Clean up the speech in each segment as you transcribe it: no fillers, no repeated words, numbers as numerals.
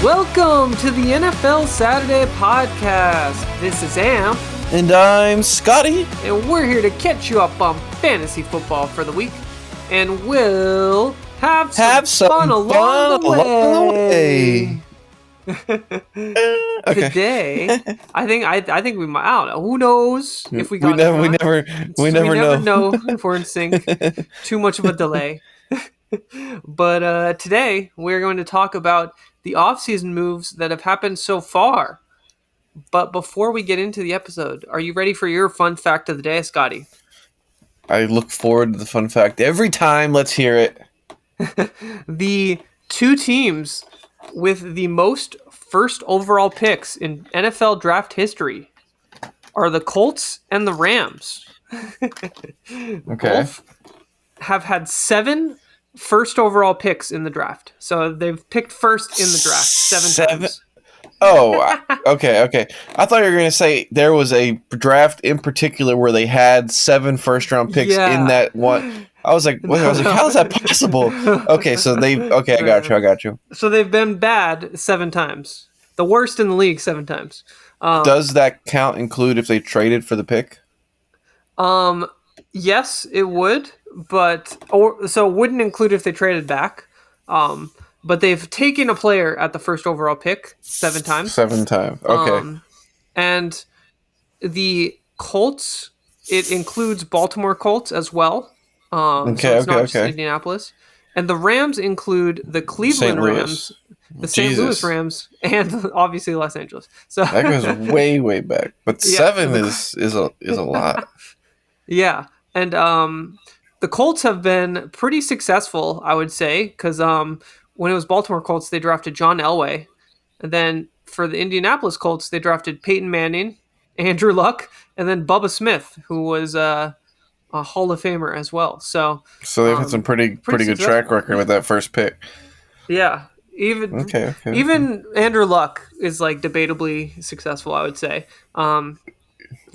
Welcome to the NFL Saturday Podcast. This is Amp. And I'm Scotty. And we're here to catch you up on fantasy football for the week. And we'll have some fun along the way. Okay. Today, I think we might. I don't know. Who knows if we got we never know if we're in sync. Too much of a delay. But today we're going to talk about the offseason moves that have happened so far. But before we get into the episode, are you ready for your fun fact of the day, Scotty? I look forward to the fun fact every time. Let's hear it. The two teams with the most first overall picks in NFL draft history are the Colts and the Rams. Okay. Both have had 7 first overall picks in the draft. So they've picked first in the draft 7 times. Oh, okay. I thought you were going to say there was a draft in particular where they had 7 first-round picks in that one. I was like, how is that possible? Okay, I got you. So they've been bad 7 times. The worst in the league 7 times. Does that count include if they traded for the pick? Yes, it would, so it wouldn't include if they traded back. But they've taken a player at the first overall pick 7 times. 7 times. Okay. And the Colts, it includes Baltimore Colts as well. So it's not just Indianapolis. And the Rams include the Cleveland Rams, the St. Louis Rams, and obviously Los Angeles. So that goes way, way back. But 7 is a lot. Yeah. And the Colts have been pretty successful, I would say, because when it was Baltimore Colts, they drafted John Elway. And then for the Indianapolis Colts, they drafted Peyton Manning, Andrew Luck, and then Bubba Smith, who was a Hall of Famer as well. So they've had some pretty good track record with that first pick. Yeah. Even Andrew Luck is like debatably successful, I would say.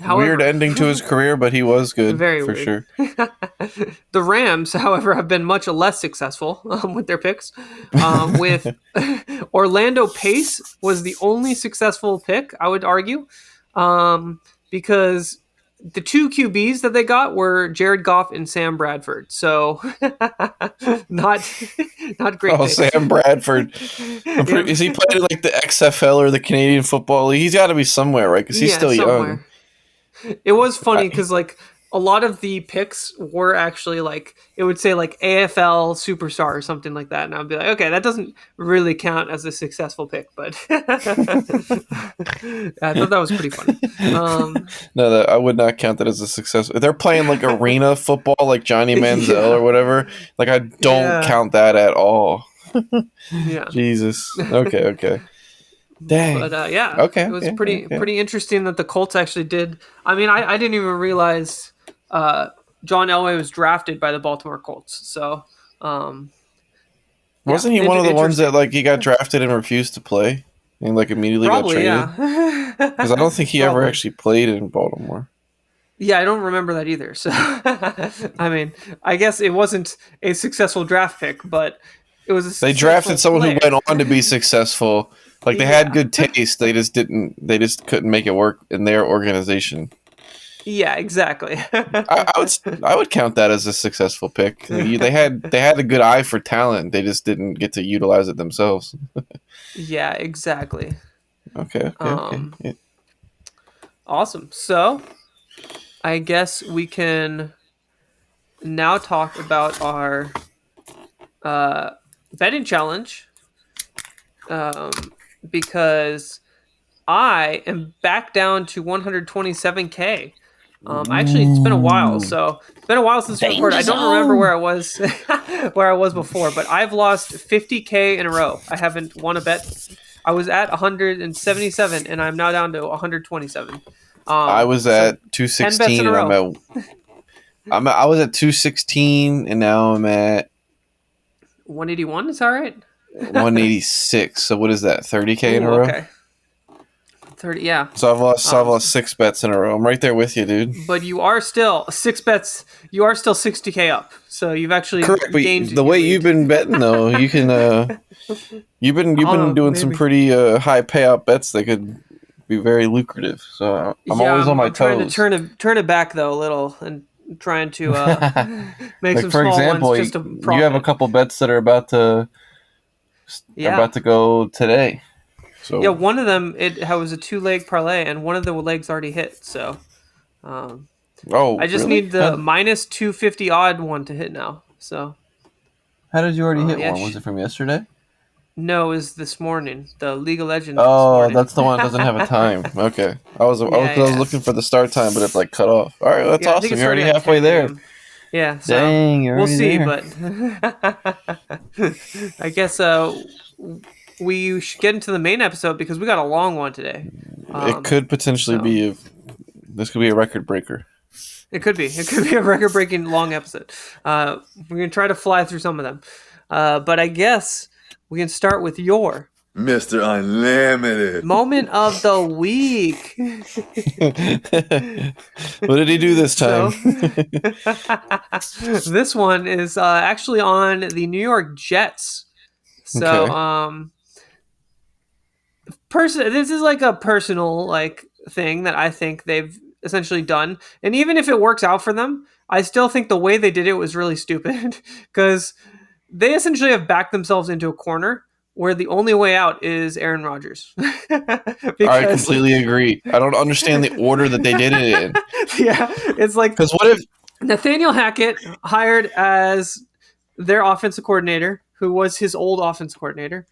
However, weird ending to his career, but he was good. Very for weird. Sure. The Rams, however, have been much less successful with their picks. With Orlando Pace was the only successful pick, I would argue, because the 2 QBs that they got were Jared Goff and Sam Bradford. So not great. Oh, picks. Sam Bradford. Is he playing like the XFL or the Canadian Football League? He's got to be somewhere, right? Because he's still young. It was funny because like a lot of the picks were actually like, it would say like AFL superstar or something like that. And I'd be like, okay, that doesn't really count as a successful pick, but I thought that was pretty funny. No, I would not count that as a success. If they're playing like arena football, like Johnny Manziel or whatever, like I don't count that at all. Yeah. Jesus. Okay. Dang. But it was pretty interesting that the Colts actually did. I mean, I didn't even realize John Elway was drafted by the Baltimore Colts. So wasn't he one of the ones that like he got drafted and refused to play and like immediately got traded? Yeah. Because I don't think he ever actually played in Baltimore. Yeah, I don't remember that either. So I mean, I guess it wasn't a successful draft pick, but it was. They drafted someone who went on to be successul. Like they had good taste, they just couldn't make it work in their organization. Yeah, exactly. I would count that as a successful pick. They had a good eye for talent. They just didn't get to utilize it themselves. Yeah, exactly. Okay. Yeah. Awesome. So, I guess we can now talk about our betting challenge. Because I am back down to 127K. Actually, it's been a while, so it's been a while since we recorded. I don't remember where I was before, but I've lost 50K in a row. I haven't won a bet. I was at 177, and I'm now down to 127. I was at 216, and I was at 216, and now I'm at 181. Is that right? 186. So what is that? 30K in a row? Okay. 30. Yeah. So I've lost 6 bets in a row. I'm right there with you, dude. But you are still 6 bets. You are still 60K up. So you've actually Correct, but gained the way your you've lead. been betting though, you can you've been doing some Maybe. pretty high payout bets that could be very lucrative. So I'm always on my I'm trying to toes. turn it back though a little and trying to make Like some for small ones example, just to you have a profit. couple bets that are Yeah. about to go today. Yeah, So one of them it was a 2-leg parlay, and one of the legs already hit. So I just really? need the minus 250 odd one to hit now. So How did you already hit yeah, one? Was it from yesterday? no, it was this morning. The League of Legends this Oh, morning. that's the one that doesn't have a time. Okay, Yeah, I was yeah, looking for the start time, but it like cut off. All right, that's yeah. I think awesome. it You're already started at halfway 10 there. p.m. Yeah, so Dang, you're we'll already see. there. But I guess we should get into the main episode because we got a long one today. It could potentially So be this could be a record breaker. it could be. It could be a record-breaking long episode. We're gonna try to fly through some of them, but I guess we can start with your Mr. Unlimited. moment of the week. What did he do this time? So, this one is actually on the New York Jets. So, Okay. this is like a personal like thing that I think they've essentially done, and even if it works out for them, I still think the way they did it was really stupid because they essentially have backed themselves into a corner where the only way out is Aaron Rodgers. I completely agree. I don't understand the order that they did it in. Yeah, it's like Because what if Nathaniel Hackett hired as their offensive coordinator, who was his old offense coordinator,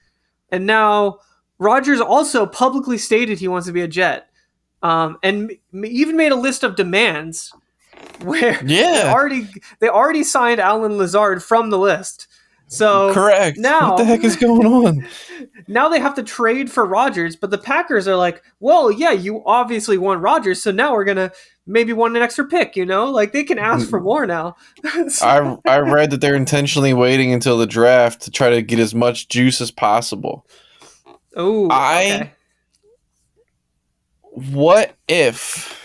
and now Rodgers also publicly stated he wants to be a Jet, and even made a list of demands where they already signed Alan Lazard from the list. So correct? now What the heck is going on? now they have to trade for Rodgers, but the Packers are like, well, yeah, you obviously want Rodgers, so now we're gonna maybe want an extra pick, like they can ask for more now. I read that they're intentionally waiting until the draft to try to get as much juice as possible. Oh, okay. What if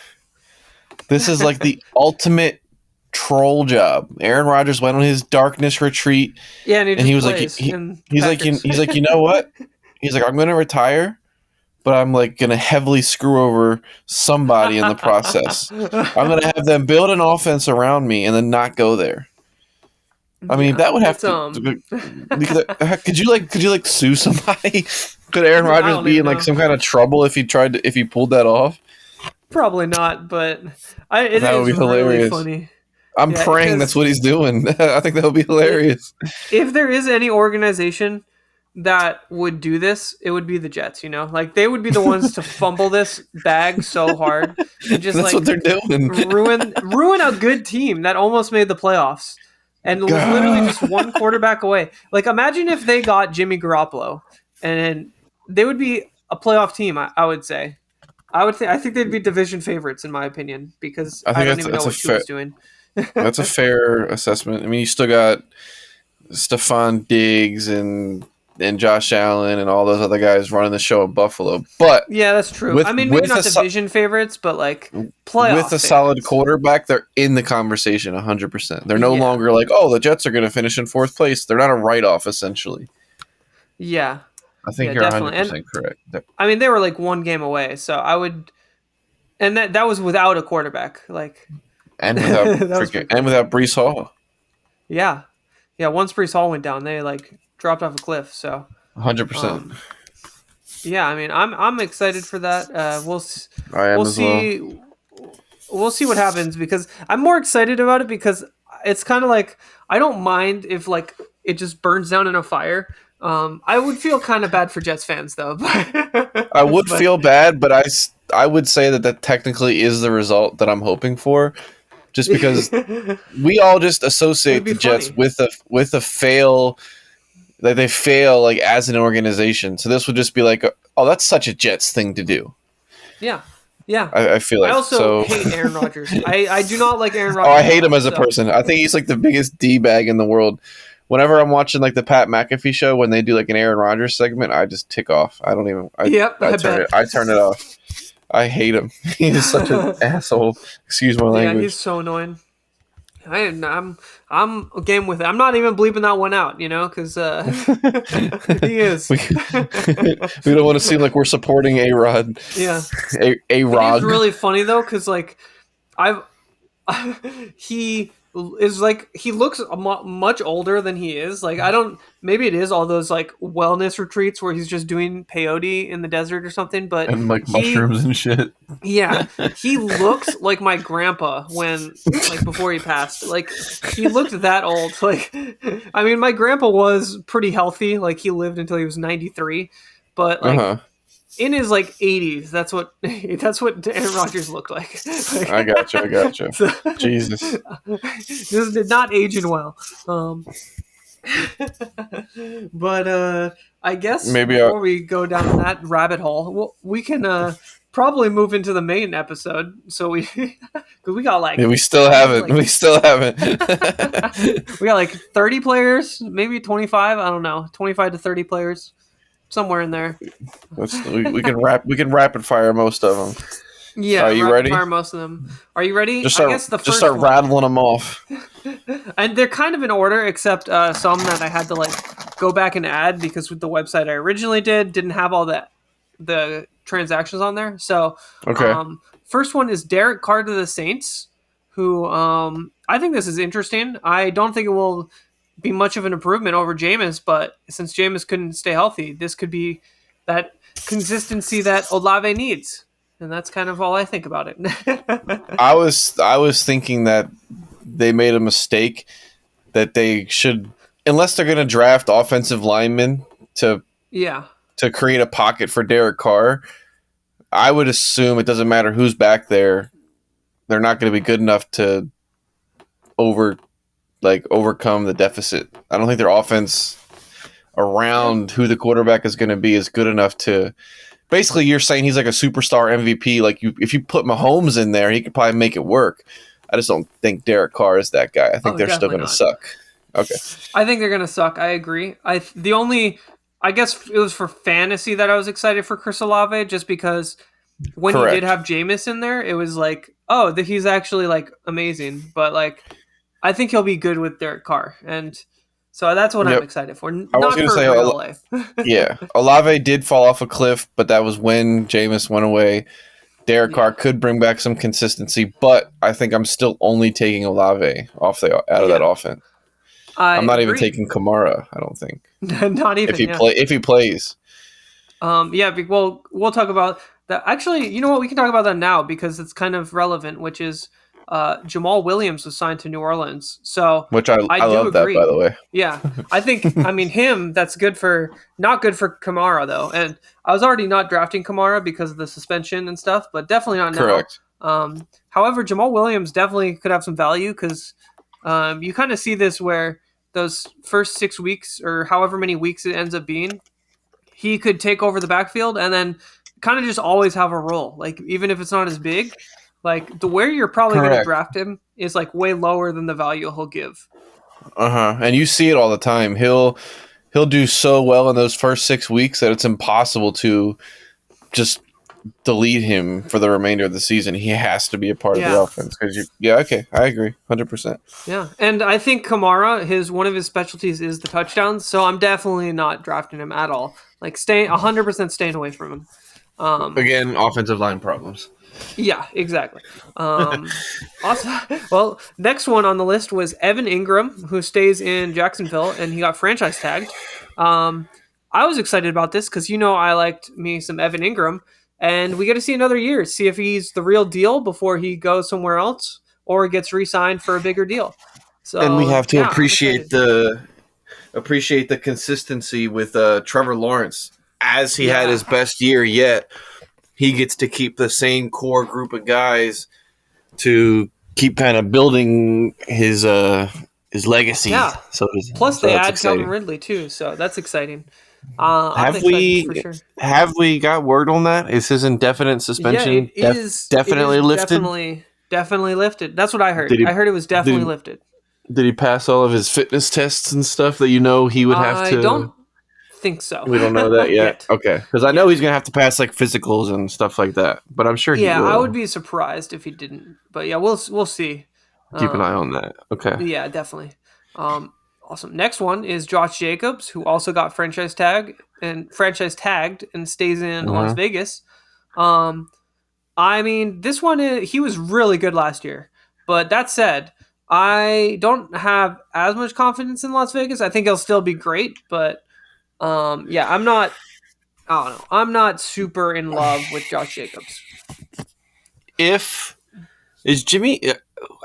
this is like the ultimate troll job? Aaron Rodgers went on his darkness retreat. Yeah, and he was like, he's like, you know what? He's like, I'm going to retire, but I'm like going to heavily screw over somebody in the process. I'm going to have them build an offense around me and then not go there. I mean, that would have to. Could you like sue somebody? Could Aaron Rodgers be in like some kind of trouble if he pulled that off? Probably not, but it that would be hilarious. Really funny. I'm praying that's what he's doing. I think that would be hilarious. If there is any organization that would do this, it would be the Jets. Like they would be the ones to fumble this bag so hard and just that's what they're doing. ruin a good team that almost made the playoffs and was literally just one quarterback away. Like imagine if they got Jimmy Garoppolo, and they would be a playoff team. I would say. I think they'd be division favorites in my opinion because I don't even know what Tua's doing. That's a fair assessment. I mean, you still got Stephon Diggs and Josh Allen and all those other guys running the show in Buffalo. But yeah, that's true. Maybe not division favorites, but like playoff with a solid quarterback, they're in the conversation 100%. They're no longer like, oh, the Jets are going to finish in 4th place. They're not a write-off, essentially. Yeah. I think you're definitely 100% correct. I mean, they were like one game away, so I would, and that was without a quarterback, like, and without Breece Hall. Yeah. Once Breece Hall went down, they like dropped off a cliff. So 100%. Yeah, I mean, I'm excited for that. We'll see. Well. We'll see what happens because I'm more excited about it because it's kind of like I don't mind if like it just burns down in a fire. I would feel kind of bad for Jets fans though. I would feel bad, but I would say that technically is the result that I'm hoping for, just because we all just associate the Jets with a fail, that they fail like as an organization. So this would just be like, oh, that's such a Jets thing to do. Yeah. Yeah, I feel like. I also hate Aaron Rodgers. I do not like Aaron Rodgers. Oh, I hate him as a person. I think he's like the biggest D-bag in the world. whenever I'm watching like the Pat McAfee show when they do like an Aaron Rodgers segment, I just tick off. I don't even. I turn it off. I hate him. He's such an asshole. Excuse my language. Yeah, he's so annoying. I'm game with it. I'm not even bleeping that one out, because he is. We don't want to seem like we're supporting A-Rod. Yeah, A-Rod. It's really funny though, because like he is like he looks much older than he is. Like maybe it is all those like wellness retreats where he's just doing peyote in the desert or something. But and like mushrooms and shit. Yeah, he looks like my grandpa before he passed. Like he looked that old. Like I mean, my grandpa was pretty healthy. Like he lived until he was 93, but like. In his like 80s, that's what Aaron Rodgers looked like. I gotcha. So, Jesus, this did not age in well. But I guess maybe before we go down that rabbit hole, we can probably move into the main episode. So because we got like we still haven't. We got like 30 players, maybe 25. I don't know, 25 to 30 players. Somewhere in there. We can rapid fire most of them. Yeah, are you ready? Fire most of them. Are you ready? Just start rattling them off. And they're kind of in order, except some that I had to like go back and add because with the website I originally didn't have all the transactions on there. So okay. First one is Derek Carr to the Saints, who I think this is interesting. I don't think it will be much of an improvement over Jameis, but since Jameis couldn't stay healthy, this could be that consistency that Olave needs, and that's kind of all I think about it. I was thinking that they made a mistake, that they should, unless they're going to draft offensive linemen to create a pocket for Derek Carr, I would assume it doesn't matter who's back there, they're not going to be good enough to overcome the deficit. I don't think their offense around who the quarterback is going to be is good enough to. Basically, you're saying he's like a superstar MVP. Like if you put Mahomes in there, he could probably make it work. I just don't think Derek Carr is that guy. I think they're still going to suck. Okay. I think they're going to suck. I agree. I guess it was for fantasy that I was excited for Chris Olave, just because when he did have Jameis in there, it was like, oh, he's actually like amazing. But like, I think he'll be good with Derek Carr, and so that's what I'm excited for. Not for real life. Yeah, Olave did fall off a cliff, but that was when Jameis went away. Derek Carr could bring back some consistency, but I think I'm still only taking Olave out of that offense. I'm not even taking Kamara. I don't think. Not even if he plays. Well, we'll talk about that. Actually, you know what? We can talk about that now because it's kind of relevant, which is. Jamal Williams was signed to New Orleans, so which I love agree. That, by the way. Yeah, I think him. That's not good for Kamara though. And I was already not drafting Kamara because of the suspension and stuff, but definitely not Correct. now. However, Jamal Williams definitely could have some value because you kind of see this where those first 6 weeks or however many weeks it ends up being, he could take over the backfield and then kind of just always have a role. Like even if it's not as big. Like where you're probably going to draft him is like way lower than the value he'll give. And you see it all the time. He'll do so well in those first 6 weeks that it's impossible to just delete him for the remainder of the season. He has to be a part of the offense I agree 100%. Yeah, and I think Kamara, one of his specialties is the touchdowns, so I'm definitely not drafting him at all. Like 100% staying away from him. Again, offensive line problems. Yeah, exactly. Awesome. Well, next one on the list was Evan Ingram, who stays in Jacksonville, and he got franchise tagged. I was excited about this because I liked me some Evan Ingram, and we get to see another year, see if he's the real deal before he goes somewhere else or gets re-signed for a bigger deal. So, and we have to appreciate the consistency with Trevor Lawrence as he had his best year yet. He gets to keep the same core group of guys to keep kind of building his legacy. Yeah. Plus they add exciting. Calvin Ridley too, so that's exciting. Have we got word on that? Is his indefinite suspension definitely lifted? Definitely lifted. That's what I heard. I heard it was definitely lifted. Did he pass all of his fitness tests and stuff that he would have I to? don't think so. We don't know that yet. Yet. Okay, because I know Yet. he's gonna have to pass like physicals and stuff like that, but I'm sure he Yeah, I would will. be surprised if he didn't. But yeah, we'll see. Keep an eye Um, on that. Okay. yeah, definitely. Awesome. Next one is Josh Jacobs, who also got franchise tagged and stays in Las Mm-hmm. Vegas. Um, I mean, this one he was really good last year. But that said, I don't have as much confidence in Las Vegas. I think he'll still be great, but yeah, I'm not. I don't know. I'm not super in love with Josh Jacobs. If is Jimmy,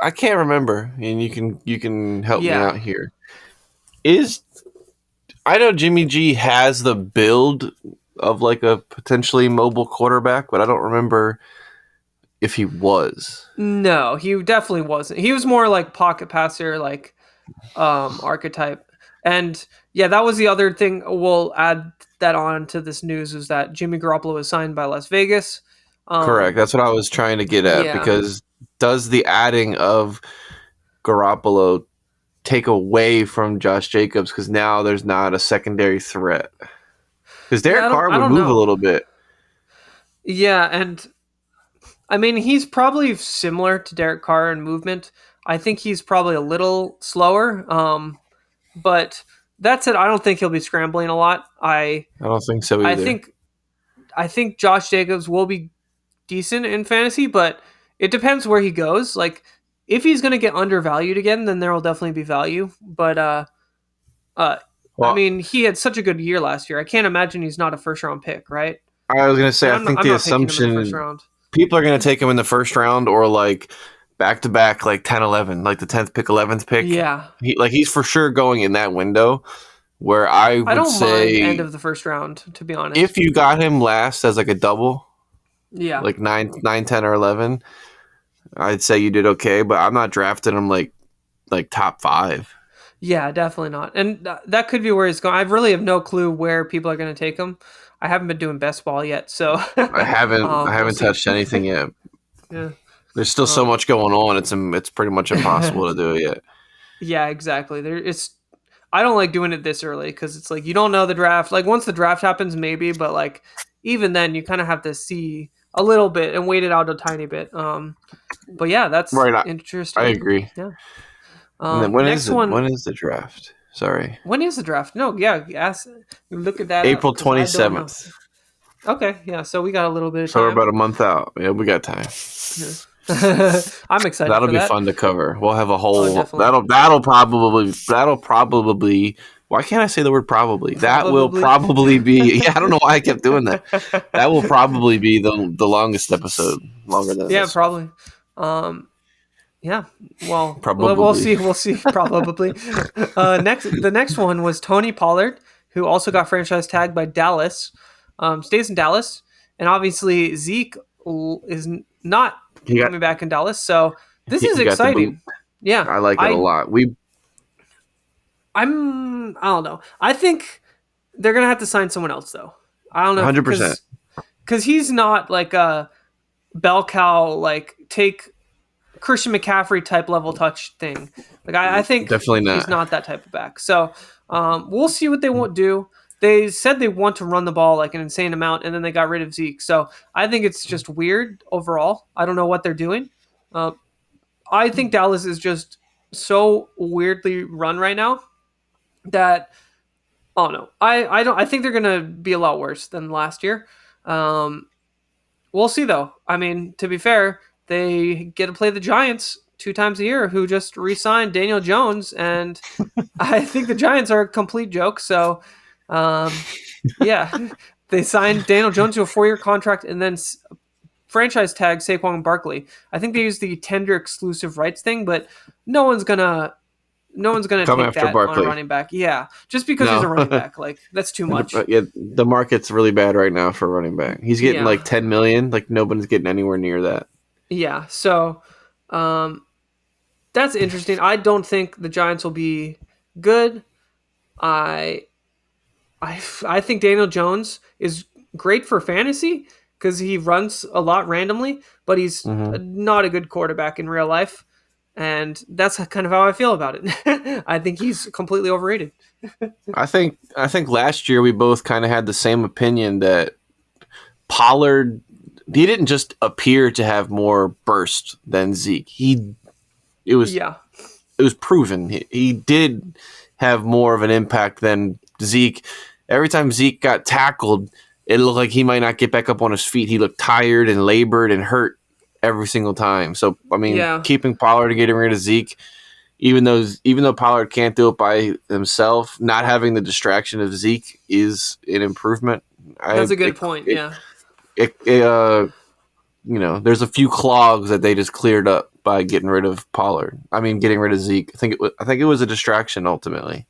I can't remember, and you can help me Yeah. out here. I know Jimmy G has the build of like a potentially mobile quarterback, but I don't remember if he was. No, he definitely wasn't. He was more like pocket passer, like archetype. And yeah, that was the other thing. We'll add that on to this news is that Jimmy Garoppolo was signed by Las Vegas. Correct. That's what I was trying to get at, Yeah. because does the adding of Garoppolo take away from Josh Jacobs, because now there's not a secondary threat? Because Derek Carr I would don't move a know. little bit. Yeah, and I mean he's probably similar to Derek Carr in movement. I think he's probably a little slower. But that said, I don't think he'll be scrambling a lot. I don't think so I either. think I think Josh Jacobs will be decent in fantasy, but it depends where he goes. Like if he's going to get undervalued again, then there will definitely be value. But uh, I Well, mean, he had such a good year last year. I can't imagine he's not a first round pick, right? I was gonna say, And I think I'm the not picking him in the first assumption round. people are gonna take him in the first round, or like back to back, like 10, 11, like the 10th pick, 11th pick. Yeah, He's for sure going in that window. Where I I would don't mind end say, of the first round, to be if honest. you got him last as like a double, Yeah, like 9, 10, or 11, I'd say you did okay. But I'm not drafting him like top 5. yeah, definitely not. And that could be where he's going. I really have no clue where people are going to take him. I haven't been doing best ball yet, so I we'll haven't see. touched anything yet. Yeah. There's still so Um, much going on. It's pretty much impossible to do it yet. yeah, exactly. I don't like doing it this early because it's like you don't know the draft. Like once the draft happens, maybe, but like even then, you kind of have to see a little bit and wait it out a tiny bit. But yeah, that's Right. I interesting. agree. Yeah. And then Next one. when is the draft? Sorry. When is the draft? No, yeah, look at that up April because I don't know. 27th. Okay, yeah, so we got a little bit of So we're time. about a month out. Yeah, we got time. Yeah. I'm excited That'll for be that. fun to cover. We'll have a whole Definitely. that'll probably why can't I say the word probably? That will Probably. probably be I don't know why I kept doing that. That will probably be the longest episode. Longer than Yeah, this. probably. Yeah. Well, we'll Probably. see. We'll see. Probably. The next one was Tony Pollard, who also got franchise tagged by Dallas. Stays in Dallas, and obviously Zeke is not He got coming back in Dallas. So this is he got the boot. exciting. Yeah, I like it a lot. I don't know. I think they're gonna have to sign someone else though. I don't know 100%. because he's not like a bell cow, like take Christian McCaffrey type level touch thing. Like I think Definitely not. he's not that type of back. So we'll see what they won't do. They said they want to run the ball like an insane amount, and then they got rid of Zeke. So I think it's just weird overall. I don't know what they're doing. I think Dallas is just so weirdly run right now that oh no, I don't. I think they're gonna be a lot worse than last year. We'll see though. I mean, to be fair, they get to play the Giants 2 times a year, who just re-signed Daniel Jones, and I think the Giants are a complete joke. So, yeah, they signed Daniel Jones to a 4-year contract and then franchise tag Saquon Barkley. I think they use the tender exclusive rights thing, but no one's gonna Come take after that on a Barkley. running back. Yeah, just because he's a running No. back, like that's too much. Yeah, the market's really bad right now for running back. He's getting Yeah. like 10 million. Like nobody's getting anywhere near that. Yeah, so that's interesting. I don't think the Giants will be good. I think Daniel Jones is great for fantasy because he runs a lot randomly, but he's Mhm. not a good quarterback in real life. And that's kind of how I feel about it. I think he's completely overrated. I think last year we both kind of had the same opinion that Pollard, he didn't just appear to have more burst than Zeke. It was Yeah. it was proven he did have more of an impact than Zeke. Every time Zeke got tackled, it looked like he might not get back up on his feet. He looked tired and labored and hurt every single time. So I mean, Yeah. keeping Pollard and getting rid of Zeke, even though Pollard can't do it by himself, not having the distraction of Zeke is an improvement. That's a good point. Yeah. There's a few clogs that they just cleared up by getting rid of Pollard. I mean, getting rid of Zeke. I think it was a distraction ultimately.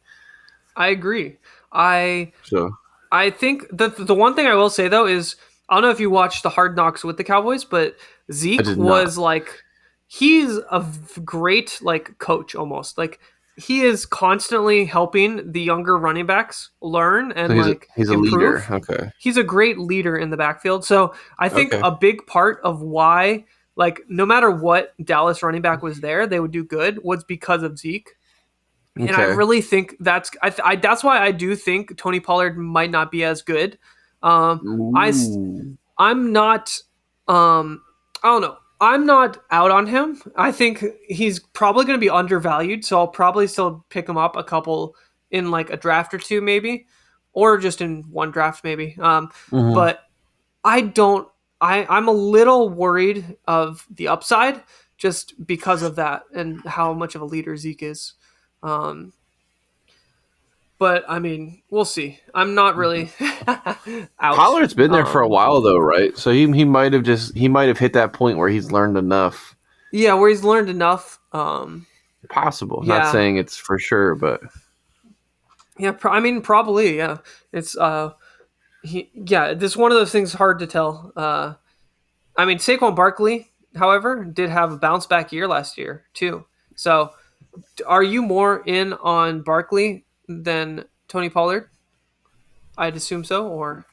I agree. I So I think the one thing I will say though is I don't know if you watched the Hard Knocks with the Cowboys, but I Zeke did not. was like he's a great like coach almost. Like he is constantly helping the younger running backs learn So and he's a, like he's a leader. improve. Okay. He's a great leader in the backfield. So I think Okay. a big part of why like no matter what Dallas running back was there, they would do good was because of Zeke. And I Okay. really think that's why I do think Tony Pollard might not be as good. Um, I st- Ooh. I'm not I don't know. I'm not out on him. I think he's probably going to be undervalued, so I'll probably still pick him up a couple in like a draft or two maybe, or just in one draft maybe. Mm-hmm. But I don't. I'm a little worried of the upside just because of that and how much of a leader Zeke is. Um, but I mean, we'll see. I'm not really out. Pollard's been there for a while though, right? So he might have hit that point where he's learned enough. Yeah, where he's learned enough. Possible. Not Yeah, saying it's for sure, but yeah. I mean, probably. Yeah, it's yeah. This is one of those things hard to tell. I mean, Saquon Barkley, however, did have a bounce back year last year too. So, are you more in on Barkley than Tony Pollard? I'd assume so. Or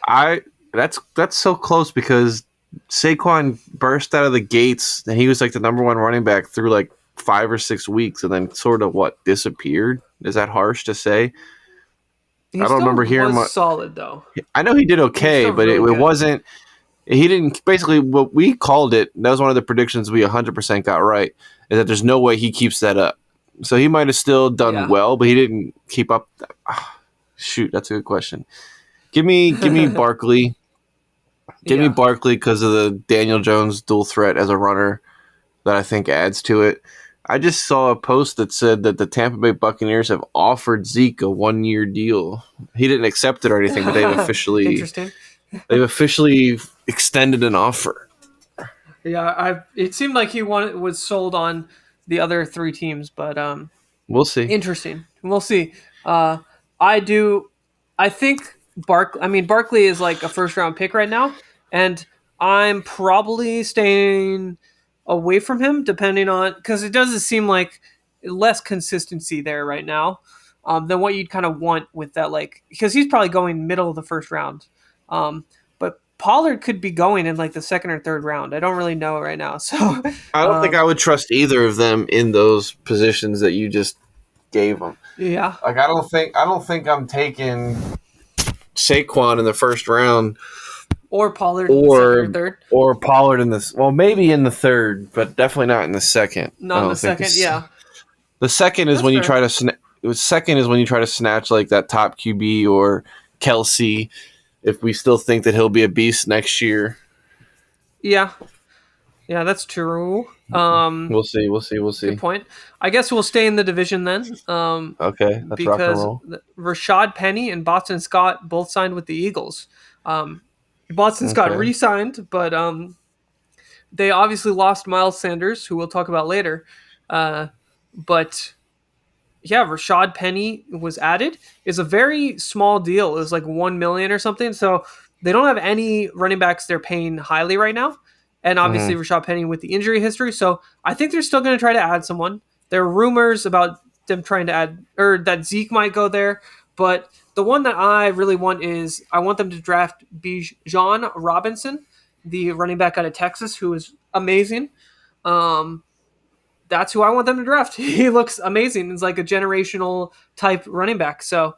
I that's so close because Saquon burst out of the gates and he was like the number one running back through like 5 or 6 weeks and then sort of disappeared. Is that harsh to say? he I don't still remember hearing was much. solid though. I know he did He was okay, still but it really good. wasn't. He didn't basically what we called it. That was one of the predictions we 100% got right. Is that there's no way he keeps that up. So he might have still done Yeah. well, but he didn't keep up. Shoot, that's a good question. Give me Barkley. Give me Yeah. Barkley because of the Daniel Jones dual threat as a runner that I think adds to it. I just saw a post that said that the Tampa Bay Buccaneers have offered Zeke a 1-year deal. He didn't accept it or anything, but Interesting. they've officially extended an offer. Yeah, I. It seemed like he was sold on the other three teams, but We'll see. interesting. We'll see. Uh, I do. I think I mean, Barkley is like a first round pick right now, and I'm probably staying away from him, depending on because it doesn't seem like less consistency there right now than what you'd kind of want with that. Like because he's probably going middle of the first round, but Pollard could be going in like the second or third round. I don't really know right now, so I don't think I would trust either of them in those positions that you just gave them. yeah. Like I don't think I'm taking Saquon in the first round Or Pollard in the second or or third. or Pollard in this. Well, maybe in the third, but definitely not in the second. I Not in the don't think second, yeah. the second is That's when you fair. try to second is when you try to snatch like that top QB or Kelsey. If we still think that he'll be a beast next year, Yeah. Yeah, that's true. we'll see. We'll see. We'll Good see. point. I guess we'll stay in the division then. Okay, let's rock and Because roll. Rashad Penny and Boston Scott both signed with the Eagles. Um, Boston Scott Okay. re-signed, but they obviously lost Miles Sanders, who we'll talk about later. But yeah, Rashad Penny was added. Is a very small deal. It was like 1 million or something. So they don't have any running backs they're paying highly right now. And obviously Mm-hmm. Rashad Penny with the injury history. So I think they're still going to try to add someone. There are rumors about them trying to add or that Zeke might go there. But the one that I really want is I want them to draft Bijan Robinson, the running back out of Texas, who is amazing. Um, that's who I want them to draft. He looks amazing. He's like a generational type running back. So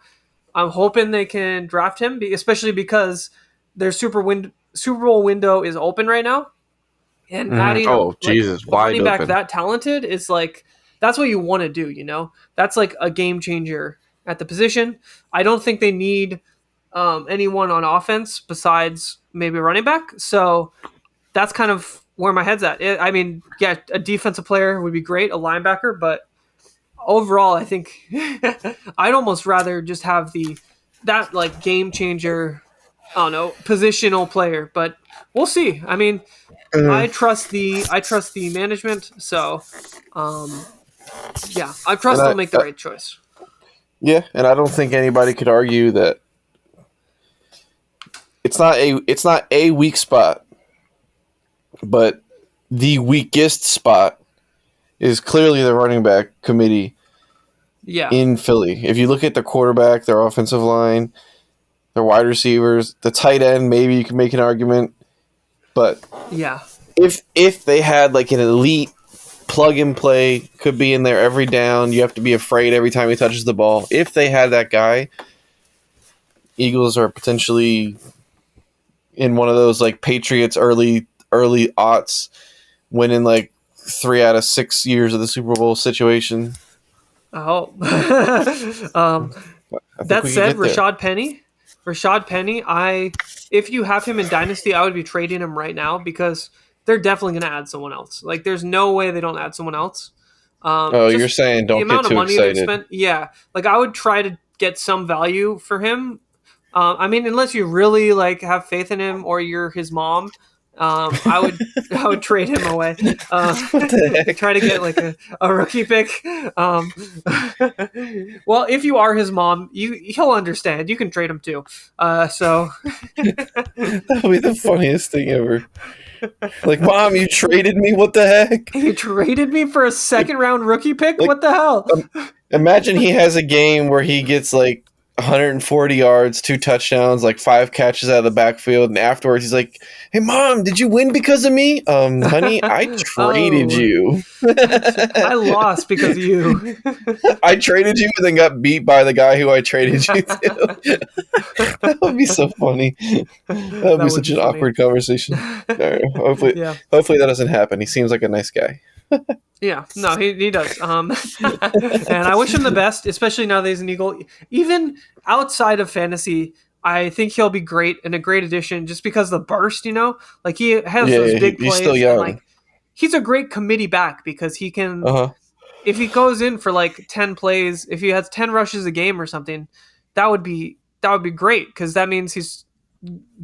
I'm hoping they can draft him, especially because their Super Bowl window is open right now, and adding Oh, like Jesus, a wide running back open. that talented is like that's what you want to do. That's like a game changer at the position. I don't think they need anyone on offense besides maybe a running back. So that's kind of where my head's at. I mean, yeah, a defensive player would be great, a linebacker, but overall, I think I'd almost rather just have that like game changer. I don't know, positional player, but we'll see. I mean, I trust the management, so yeah, I And trust they'll make the right choice. yeah, and I don't think anybody could argue that it's not a weak spot, but the weakest spot is clearly the running back committee Yeah, in Philly. If you look at the quarterback, their offensive line, their wide receivers, the tight end, maybe you can make an argument, but yeah, if they had like an elite plug and play, could be in there every down, you have to be afraid every time he touches the ball. If they had that guy, Eagles are potentially in one of those like Patriots early aughts, winning like 3 out of 6 years of the Super Bowl situation. I hope. I think That we could said, get there. Rashad Penny, if you have him in Dynasty, I would be trading him right now because they're definitely going to add someone else. Like, there's no way they don't add someone else. Oh, you're Just saying the don't get amount of too money they've excited. spent. Yeah, like I would try to get some value for him. I mean, unless you really like have faith in him or you're his mom, I would I would trade him away. What the heck? Try to get like a rookie pick. Um, well, if you are his mom, he'll understand. You can trade him too. So That would be the funniest thing ever. Like, Mom, you traded me? What the heck? he traded me for a second round rookie pick. Like, What the hell? Imagine he has a game where he gets like 140 yards, 2 touchdowns, like 5 catches out of the backfield, and afterwards he's like, "Hey, Mom, did you win because of me? Honey, I traded Oh, you. I lost because of you. I traded you and then got beat by the guy who I traded you to." That would be so funny. That would That be would such be an funny. awkward conversation. All right, Yeah. hopefully that doesn't happen. He seems like a nice guy. Yeah, no, he does. And I wish him the best, especially now that he's an Eagle. Even outside of fantasy, I think he'll be great and a great addition just because of the burst, like he has those Yeah, big he's still plays and young. like he's a great committee back because he can, Uh-huh. if he goes in for like 10 plays, if he has 10 rushes a game or something, that would be great because that means he's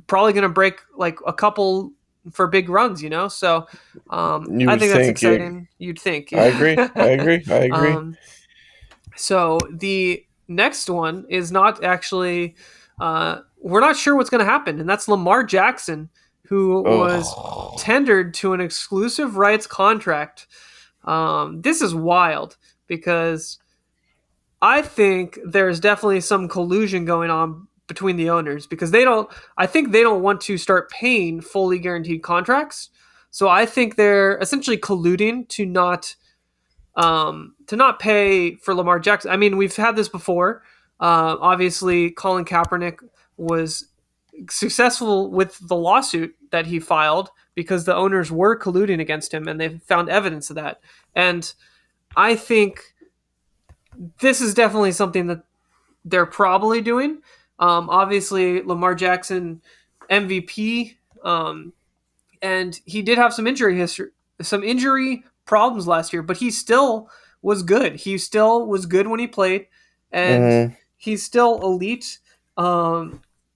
probably going to break like a couple for big runs, So You I would think that's think, yeah. exciting. You'd think. I agree. I agree. I agree. um, so the next one is not actually. We're not sure what's going to happen, and that's Lamar Jackson, who was Oh. tendered to an exclusive rights contract. This is wild because I think there's definitely some collusion going on between the owners because I think they don't want to start paying fully guaranteed contracts. So I think they're essentially colluding to not pay for Lamar Jackson. I mean, we've had this before. Obviously, Colin Kaepernick was successful with the lawsuit that he filed because the owners were colluding against him, and they found evidence of that. And I think this is definitely something that they're probably doing. Obviously, Lamar Jackson, MVP, and he did have some injury problems last year, but he still was good. He still was good when he played, and Mhm. he's still elite.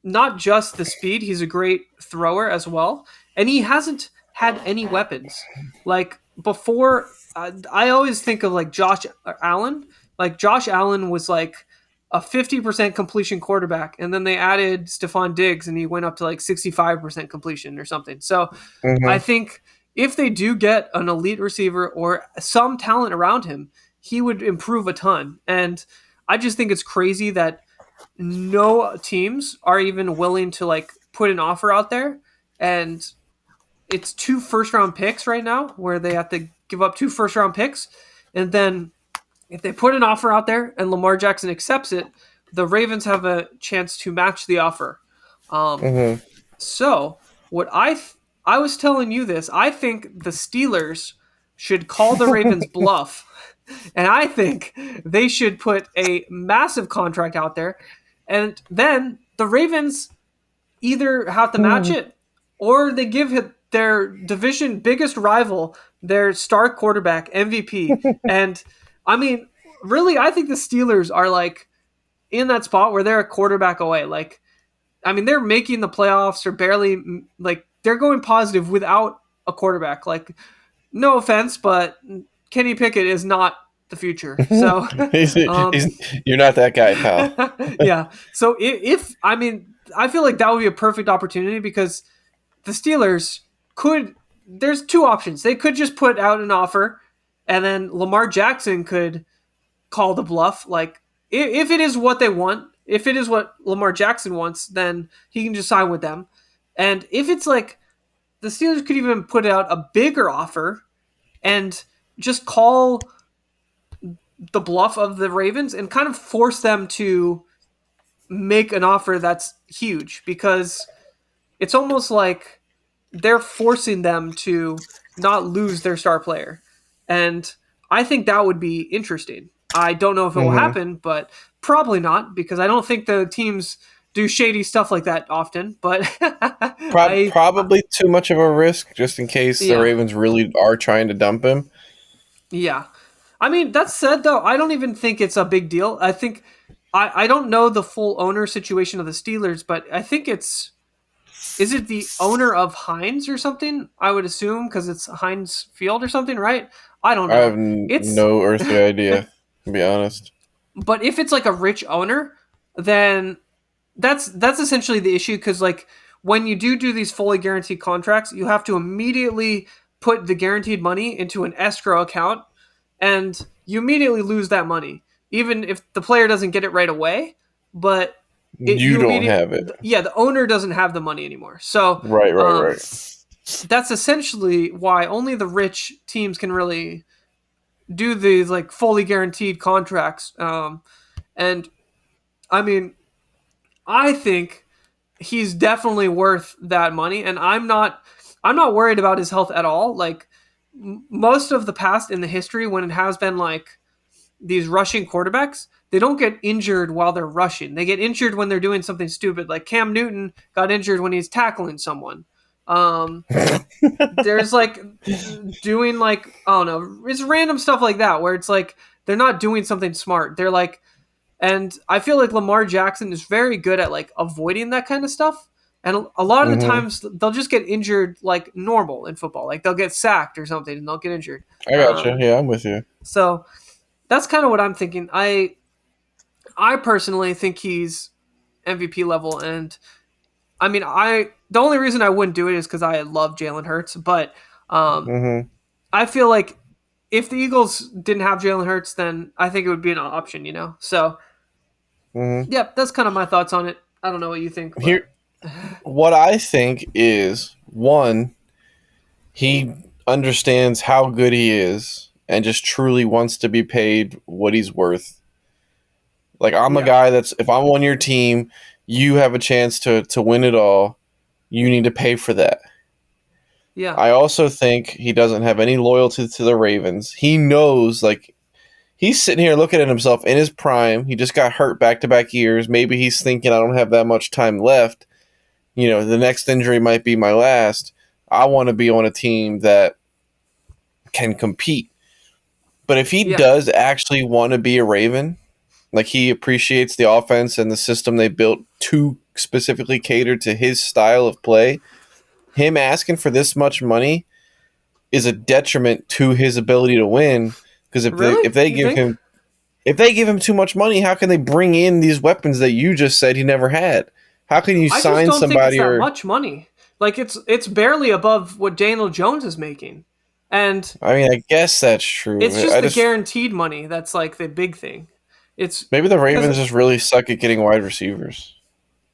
Not just the speed; he's a great thrower as well, and he hasn't had any weapons. Like before, I always think of like Josh Allen. Like Josh Allen was like a 50% completion quarterback, and then they added Stephon Diggs, and he went up to like 65% completion or something. So I Mhm. think if they do get an elite receiver or some talent around him, he would improve a ton. And I just think it's crazy that no teams are even willing to like put an offer out there. And it's 2 first round picks right now where they have to give up 2 first-round picks, and then if they put an offer out there and Lamar Jackson accepts it, the Ravens have a chance to match the offer. Mm-hmm. So what I was telling you this, I think the Steelers should call the Ravens bluff, and I think they should put a massive contract out there, and then the Ravens either have to match it or they give their division biggest rival their star quarterback MVP. And I mean, really, I think the Steelers are like in that spot where they're a quarterback away. Like, I mean, they're making the playoffs or barely, like, they're going positive without a quarterback. Like, no offense, but Kenny Pickett is not the future. So You're not that guy, pal. yeah. So if I mean, I feel like that would be a perfect opportunity because the Steelers could. There's 2 options. They could just put out an offer, and then Lamar Jackson could call the bluff. Like if it is what they want, if it is what Lamar Jackson wants, then he can just sign with them. And if it's like the Steelers could even put out a bigger offer and just call the bluff of the Ravens and kind of force them to make an offer that's huge because it's almost like they're forcing them to not lose their star player. And I think that would be interesting. I don't know if it will happen, but probably not because I don't think the teams do shady stuff like that often. But Probably too much of a risk just in case the Ravens really are trying to dump him. Yeah. I mean, that said, though, I don't even think it's a big deal. I think I don't know the full owner situation of the Steelers, but I think is it the owner of Heinz or something? I would assume because it's Heinz Field or something, right? I don't know. I have no earthly idea, to be honest. But if it's like a rich owner, then that's essentially the issue because like when you do these fully guaranteed contracts, you have to immediately put the guaranteed money into an escrow account, and you immediately lose that money, even if the player doesn't get it right away. But you don't have it. Yeah, the owner doesn't have the money anymore. So right. That's essentially why only the rich teams can really do these like fully guaranteed contracts. And I mean, I think he's definitely worth that money, and I'm not worried about his health at all. Like most of the past in the history, when it has been like these rushing quarterbacks, they don't get injured while they're rushing. They get injured when they're doing something stupid. Like Cam Newton got injured when he's tackling someone. There's like doing like, I don't know, it's random stuff like that where it's like they're not doing something smart. They're like, and I feel like Lamar Jackson is very good at like avoiding that kind of stuff. And a lot of the times they'll just get injured like normal in football. Like they'll get sacked or something and they'll get injured. I gotcha. Yeah, I'm with you. So that's kind of what I'm thinking. I personally think he's MVP level, and I mean, the only reason I wouldn't do it is because I love Jalen Hurts, but I feel like if the Eagles didn't have Jalen Hurts, then I think it would be an option, you know? So, yeah, that's kind of my thoughts on it. I don't know what you think. But. Here, what I think is, one, he understands how good he is and just truly wants to be paid what he's worth. Like, I'm a guy that's, if I'm on your team, you have a chance to win it all. You need to pay for that. Yeah. I also think he doesn't have any loyalty to the Ravens. He knows, like, he's sitting here looking at himself in his prime. He just got hurt back-to-back years. Maybe he's thinking, I don't have that much time left. You know, the next injury might be my last. I want to be on a team that can compete. But if he does actually want to be a Raven, like he appreciates the offense and the system they built to specifically cater to his style of play, him asking for this much money is a detriment to his ability to win. Because if they give him too much money, how can they bring in these weapons that you just said he never had? How can you sign somebody? Think it's that much money. Like it's barely above what Daniel Jones is making, and I mean, I guess that's true. It's just the guaranteed money that's like the big thing. It's maybe the Ravens just really suck at getting wide receivers.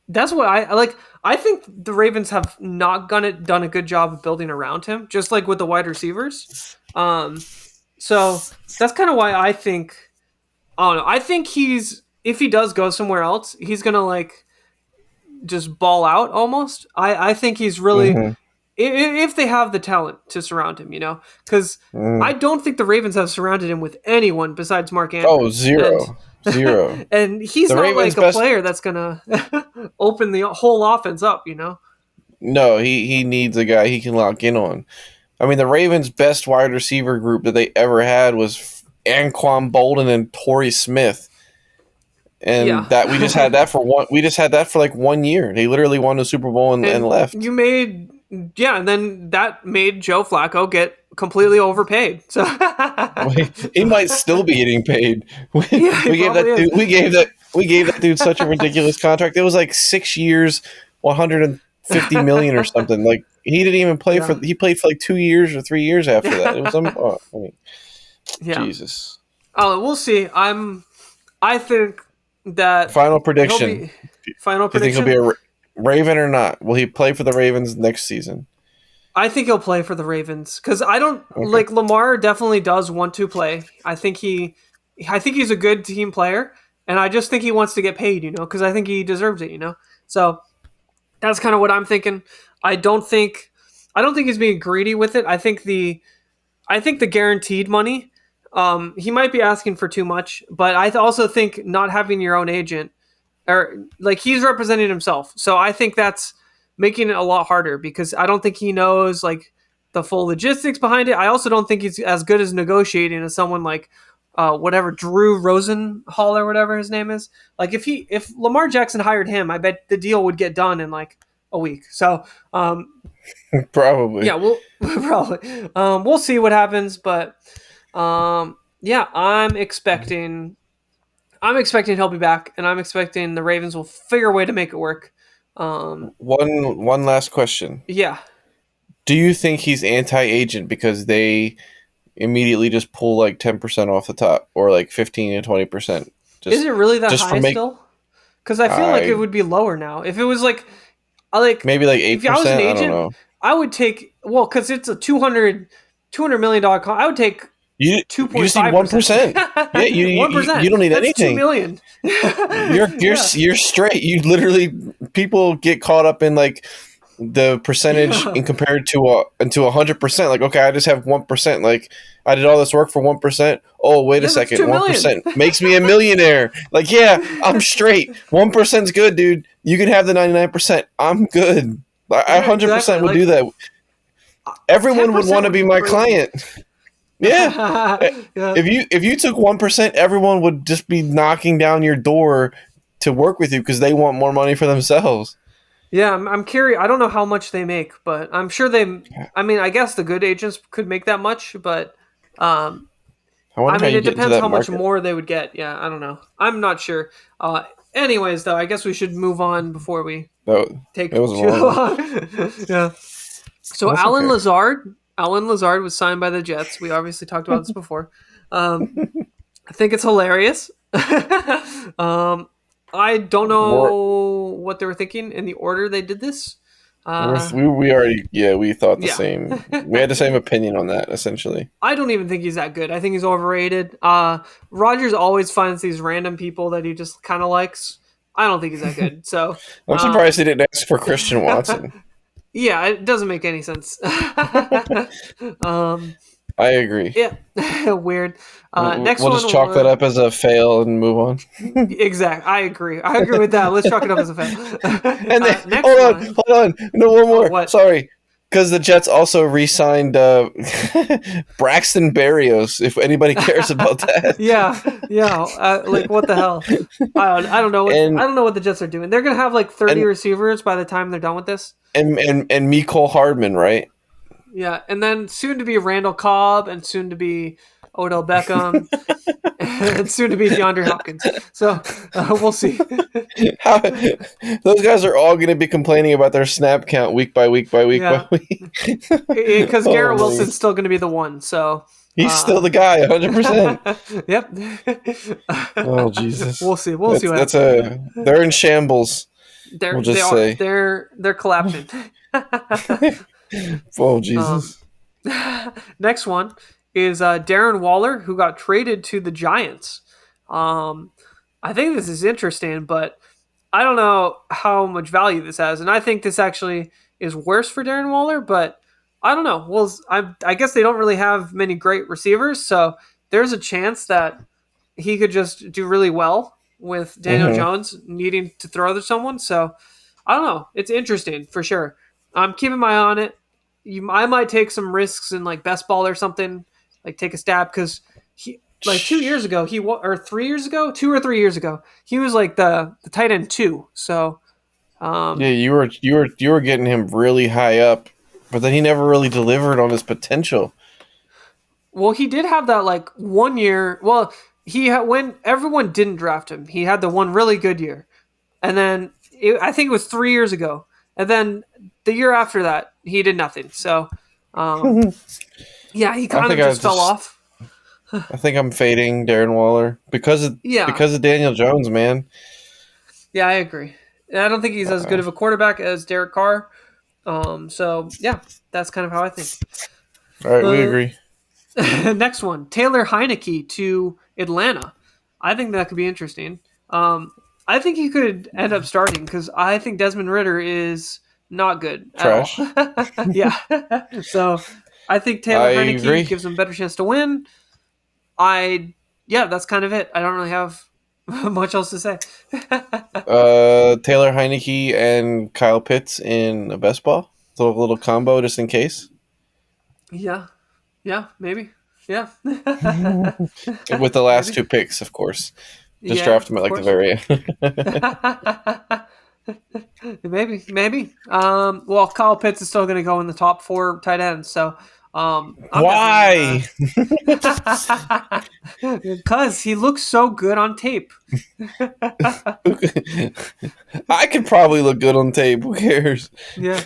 That's what I like. I think the Ravens have not done a good job of building around him, just like with the wide receivers. So that's kind of why I think. I don't know. I think if he does go somewhere else, he's gonna like just ball out almost. I think he's really Mm-hmm. If they have the talent to surround him, because I Mm. don't think the Ravens have surrounded him with anyone besides Mark Oh, Andrews, and zero, zero. and he's The not Ravens' like a best. player that's gonna open the whole offense up. No, he needs a guy he can lock in on. I mean, the Ravens' best wide receiver group that they ever had was Anquan Bolden and Torrey Smith, Yeah, and that we just had that for one. We just had that for like 1 year. They literally won the Super Bowl and and left. you made and then that made Joe Flacco get completely overpaid. So He might still be getting paid. We, yeah, he we gave probably that is. dude. We gave that dude such a ridiculous contract. It was like 6 years, 150 million or something. Like he didn't even play for. Yeah, He played for like 2 years or 3 years after that. It was I mean, yeah. Jesus. We'll see. I think that Final he'll prediction. be final Do you think he'll be prediction. a Raven or not? Will he play for the Ravens next season? I think he'll play for the Ravens because I don't Okay. like Lamar. Definitely does want to play. I think he's a good team player, and I just think he wants to get paid. Because I think he deserves it. So that's kind of what I'm thinking. I don't think, I don't think he's being greedy with it. I think the guaranteed money. He might be asking for too much, but I also think not having your own agent or like he's representing himself. So I think that's making it a lot harder because I don't think he knows like the full logistics behind it. I also don't think he's as good as negotiating as someone like whatever Drew Rosenhall or whatever his name is. Like if Lamar Jackson hired him, I bet the deal would get done in like a week. So Probably. yeah, we'll probably we'll see what happens, but yeah, I'm expecting he'll be back, and I'm expecting the Ravens will figure a way to make it work. One last question. Yeah. Do you think he's anti-agent because they immediately just pull like 10% off the top, or like 15 to 20%? Is Just it really that just for high make still? Because I feel like it I would be lower now. If it was like, I like, maybe like if I was an 8%. I don't agent, know. I would take, well, because it's a $200 million I would take You just need 2.5%. 1%. Yeah, you 1%. don't need That's 2 anything. million. Yeah. You're straight. You literally people get caught up in like the percentage Yeah. and compared to 100%. Like, okay, I just have 1%. Like, I did all this work for 1%. Oh, wait a Yeah, that's second, 2 million. 1% makes me a millionaire. Like, yeah, I'm straight. 1%'s good, dude. You can have the 99%. I'm good. I Yeah, 100% exactly. would Like do that. Everyone would 10% want to would be be my crazy. client. Yeah. Yeah. If you took 1%, everyone would just be knocking down your door to work with you because they want more money for themselves. Yeah, I'm curious. I don't know how much they make, but I'm sure they. I mean, I guess the good agents could make that much, but um, I I wonder how mean, you it get into depends that how much market. more they would get. Yeah, I don't know. I'm not sure. Anyways, though, I guess we should move on before we That it take was too long. long. Yeah. So That's okay. Alan Lazard was signed by the Jets. We obviously talked about this before. I think it's hilarious. I don't We're, know what they were thinking in the order they did this. we already we thought the Yeah. same. We had the same opinion on that essentially. I don't even think he's that good. I think he's overrated. Rogers always finds these random people that he just kind of likes. I don't think he's that good. So, I'm um, surprised they didn't ask for Christian Watson. yeah, it doesn't make any sense. um, I agree. yeah, weird. Next We'll just one chalk that was up as a fail and move on. exact. I agree. I agree with that. Let's chalk it up as a fail. And then, Next one. hold on. No, one more. What? Sorry. Because the Jets also re-signed Braxton Berrios, if anybody cares about that. Yeah, yeah. Like what the hell? I don't know. And I don't know what the Jets are doing. They're gonna have like 30 and receivers by the time they're done with this. and Mecole Hardman, right? Yeah, and then soon to be Randall Cobb, and soon to be Odell Beckham, and soon to be DeAndre Hopkins. So we'll see. How, those guys are all going to be complaining about their snap count week by week by week Yeah, by week. because Garrett Oh, Wilson's still going to be the one. So he's still the guy, 100%. Yep. Oh Jesus! We'll see. We'll see what That's happens. they're in shambles. We'll They just are. say. They're collapsing. Oh um, Jesus. next one is Darren Waller, who got traded to the Giants. Um, I think this is interesting, but I don't know how much value this has, and I think this actually is worse for Darren Waller. But I don't know. Well, I guess they don't really have many great receivers, so there's a chance that he could just do really well with Daniel Mm-hmm. Jones needing to throw to someone. So I don't know. It's interesting for sure. I'm keeping my eye on it. I might take some risks in like best ball or something, like take a stab because he like 2 years ago or 3 years ago, 2 or 3 years ago he was like the tight end two. So Yeah, um, you were getting him really high up, but then he never really delivered on his potential. well he did have that like 1 year. Well he had when everyone didn't draft him, he had the one really good year, and then I think it was 3 years ago, and then the year after that he did nothing. So um, yeah, he I kind think of I just fell just off. I think I'm fading Darren Waller Yeah, because of Daniel Jones, man. yeah, I agree. I don't think he's as good Uh, of a quarterback as Derek Carr. So yeah, that's kind of how I think. all right, we Uh, agree. next one, Taylor Heineke to Atlanta. I think that could be interesting. I think he could end up starting because I think Desmond Ritter is not good at all. Trash. Yeah, so I think I Taylor Heineke agree. gives them a better chance to win. I Yeah, that's kind of it. I don't really have much else to say. Taylor Heineke and Kyle Pitts in a best ball. Little combo just in case. Yeah, yeah, maybe. Yeah, With the last maybe. two picks, of course. Just Yeah, draft him at of like the course. very end. Maybe. Well, Kyle Pitts is still going to go in the top four tight ends, so I'm definitely Why? because he looks so good on tape. I could probably look good on tape. Who cares? Yeah.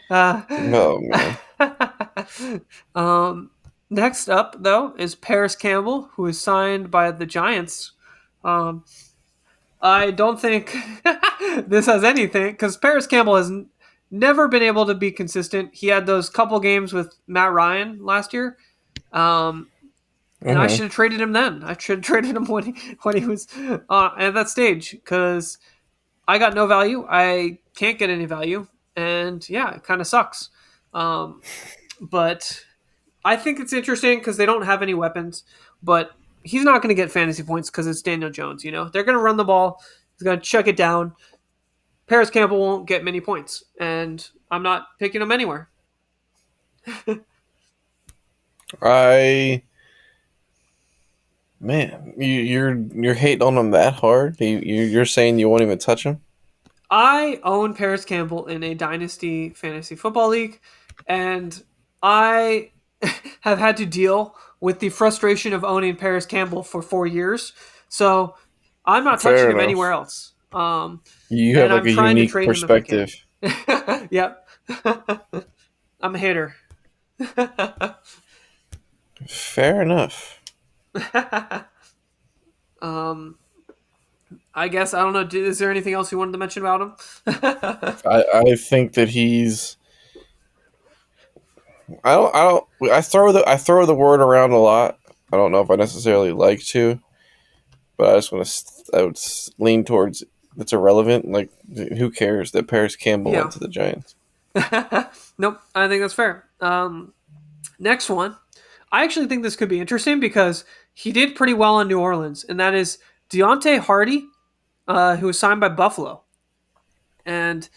uh, Oh man. um, next up though is Paris Campbell, who is signed by the Giants. Um, I don't think this has anything because Paris Campbell has never been able to be consistent. He had those couple games with Matt Ryan last year, um, and I Hmm. should have traded him then. I should have traded him when he was at that stage because I got no value. I can't get any value, and yeah, it kind of sucks. Um, but I think it's interesting because they don't have any weapons, but he's not going to get fantasy points because it's Daniel Jones. You know, they're going to run the ball. He's going to chuck it down. Paris Campbell won't get many points, and I'm not picking him anywhere. I man, you're hating on him that hard. You're saying you won't even touch him. I own Paris Campbell in a dynasty fantasy football league, and I have had to deal with the frustration of owning Paris Campbell for 4 years. So I'm not touching Fair him anywhere enough. else. You have And like I'm a trying to unique trade him if I can. perspective. Yep. I'm a hater. Fair enough. um, I guess I don't know. Is there anything else you wanted to mention about him? I think that he's. I throw the word around a lot. I don't know if I necessarily like to, but I just want to. I would lean towards it's irrelevant. Like, who cares that Paris Campbell went Yeah. to the Giants? Nope. I think that's fair. Next one. I actually think this could be interesting because he did pretty well in New Orleans, and that is Deontay Hardy, who was signed by Buffalo. And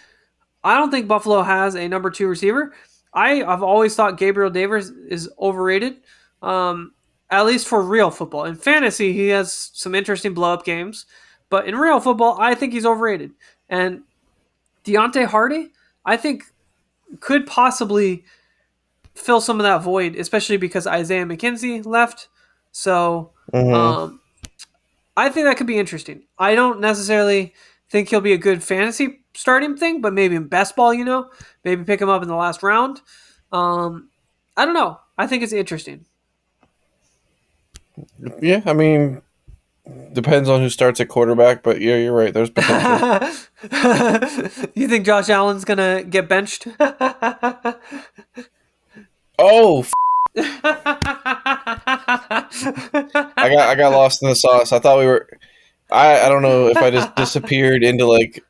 I don't think Buffalo has a number two receiver. I've always thought Gabriel Davis is overrated, at least for real football. In fantasy, he has some interesting blow up games, but in real football, I think he's overrated. And Deontay Hardy, I think, could possibly fill some of that void, especially because Isaiah McKenzie left. So Mm-hmm. um, I think that could be interesting. I don't necessarily think he'll be a good fantasy starting thing, but maybe in best ball, maybe pick him up in the last round. Um, I don't know. I think it's interesting. Yeah, I mean, depends on who starts at quarterback, but yeah, you're right. There's potential. You think Josh Allen's gonna get benched? Oh, I got lost in the sauce. I thought we were. I don't know if I just disappeared into like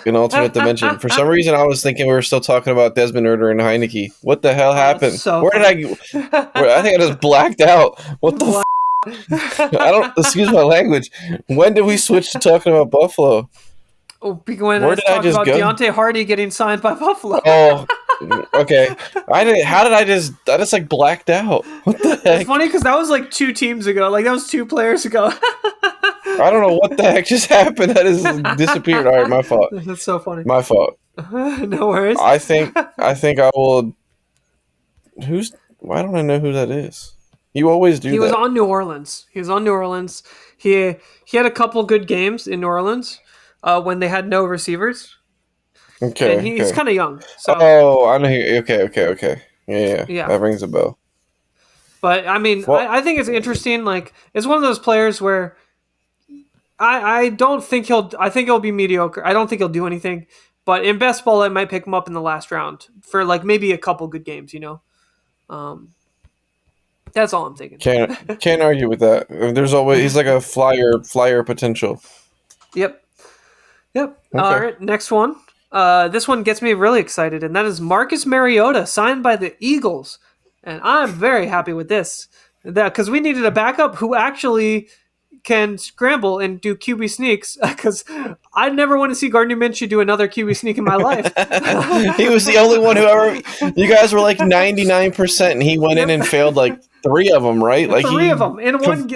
an alternate dimension. For some reason, I was thinking we were still talking about Desmond Ridder and Heineke. What the hell happened? So Where funny. did I think I just blacked out. What the? I don't. Excuse my language. When did we switch to talking about Buffalo? When Where I did I talked just about go? Deontay Hardy getting signed by Buffalo. Oh, okay. I didn't. How did I just like blacked out? What the heck? It's funny because that was like 2 teams ago. Like that was 2 players ago. I don't know what the heck just happened. That just disappeared. All right, my fault. That's so funny. My fault. No worries. I think I will. Why don't I know who that is? You always do. He was on New Orleans. He had a couple good games in New Orleans when they had no receivers. Okay. And he's kind of young. So. Oh, I know. Okay. Yeah. That rings a bell. But I mean, I think it's interesting. Like, it's one of those players where I don't think I think he'll be mediocre. I don't think he'll do anything. But in best ball, I might pick him up in the last round for like maybe a couple good games. That's all I'm thinking. Can't argue with that. There's always he's like a flyer potential. Yep. Okay. All right, next one. This one gets me really excited, and that is Marcus Mariota signed by the Eagles, and I'm very happy with this. Because we needed a backup who actually can scramble and do QB sneaks. Because I never want to see Gardner Minshew do another QB sneak in my life. He was the only one who ever. You guys were like 99%, and he went in and failed like 3 of them, right? Like 3 of them in one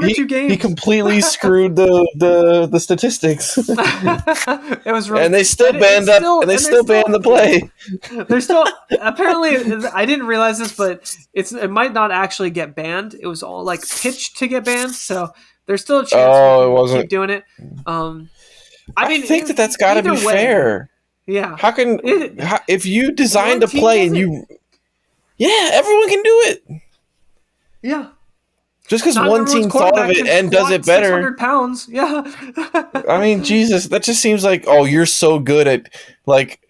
or 2 games. He completely screwed the statistics. It was really, and they still banned the play. They're still apparently. I didn't realize this, but it might not actually get banned. It was all like pitched to get banned, so there's still a chance. Oh, it wasn't. Keep doing it. I think that's got to be fair. Yeah. How can if you designed a play and you? Yeah, everyone can do it. Yeah. Just because one team thought of it and does it better. 600 pounds. Yeah. I mean, Jesus, that just seems like, oh, you're so good at, like,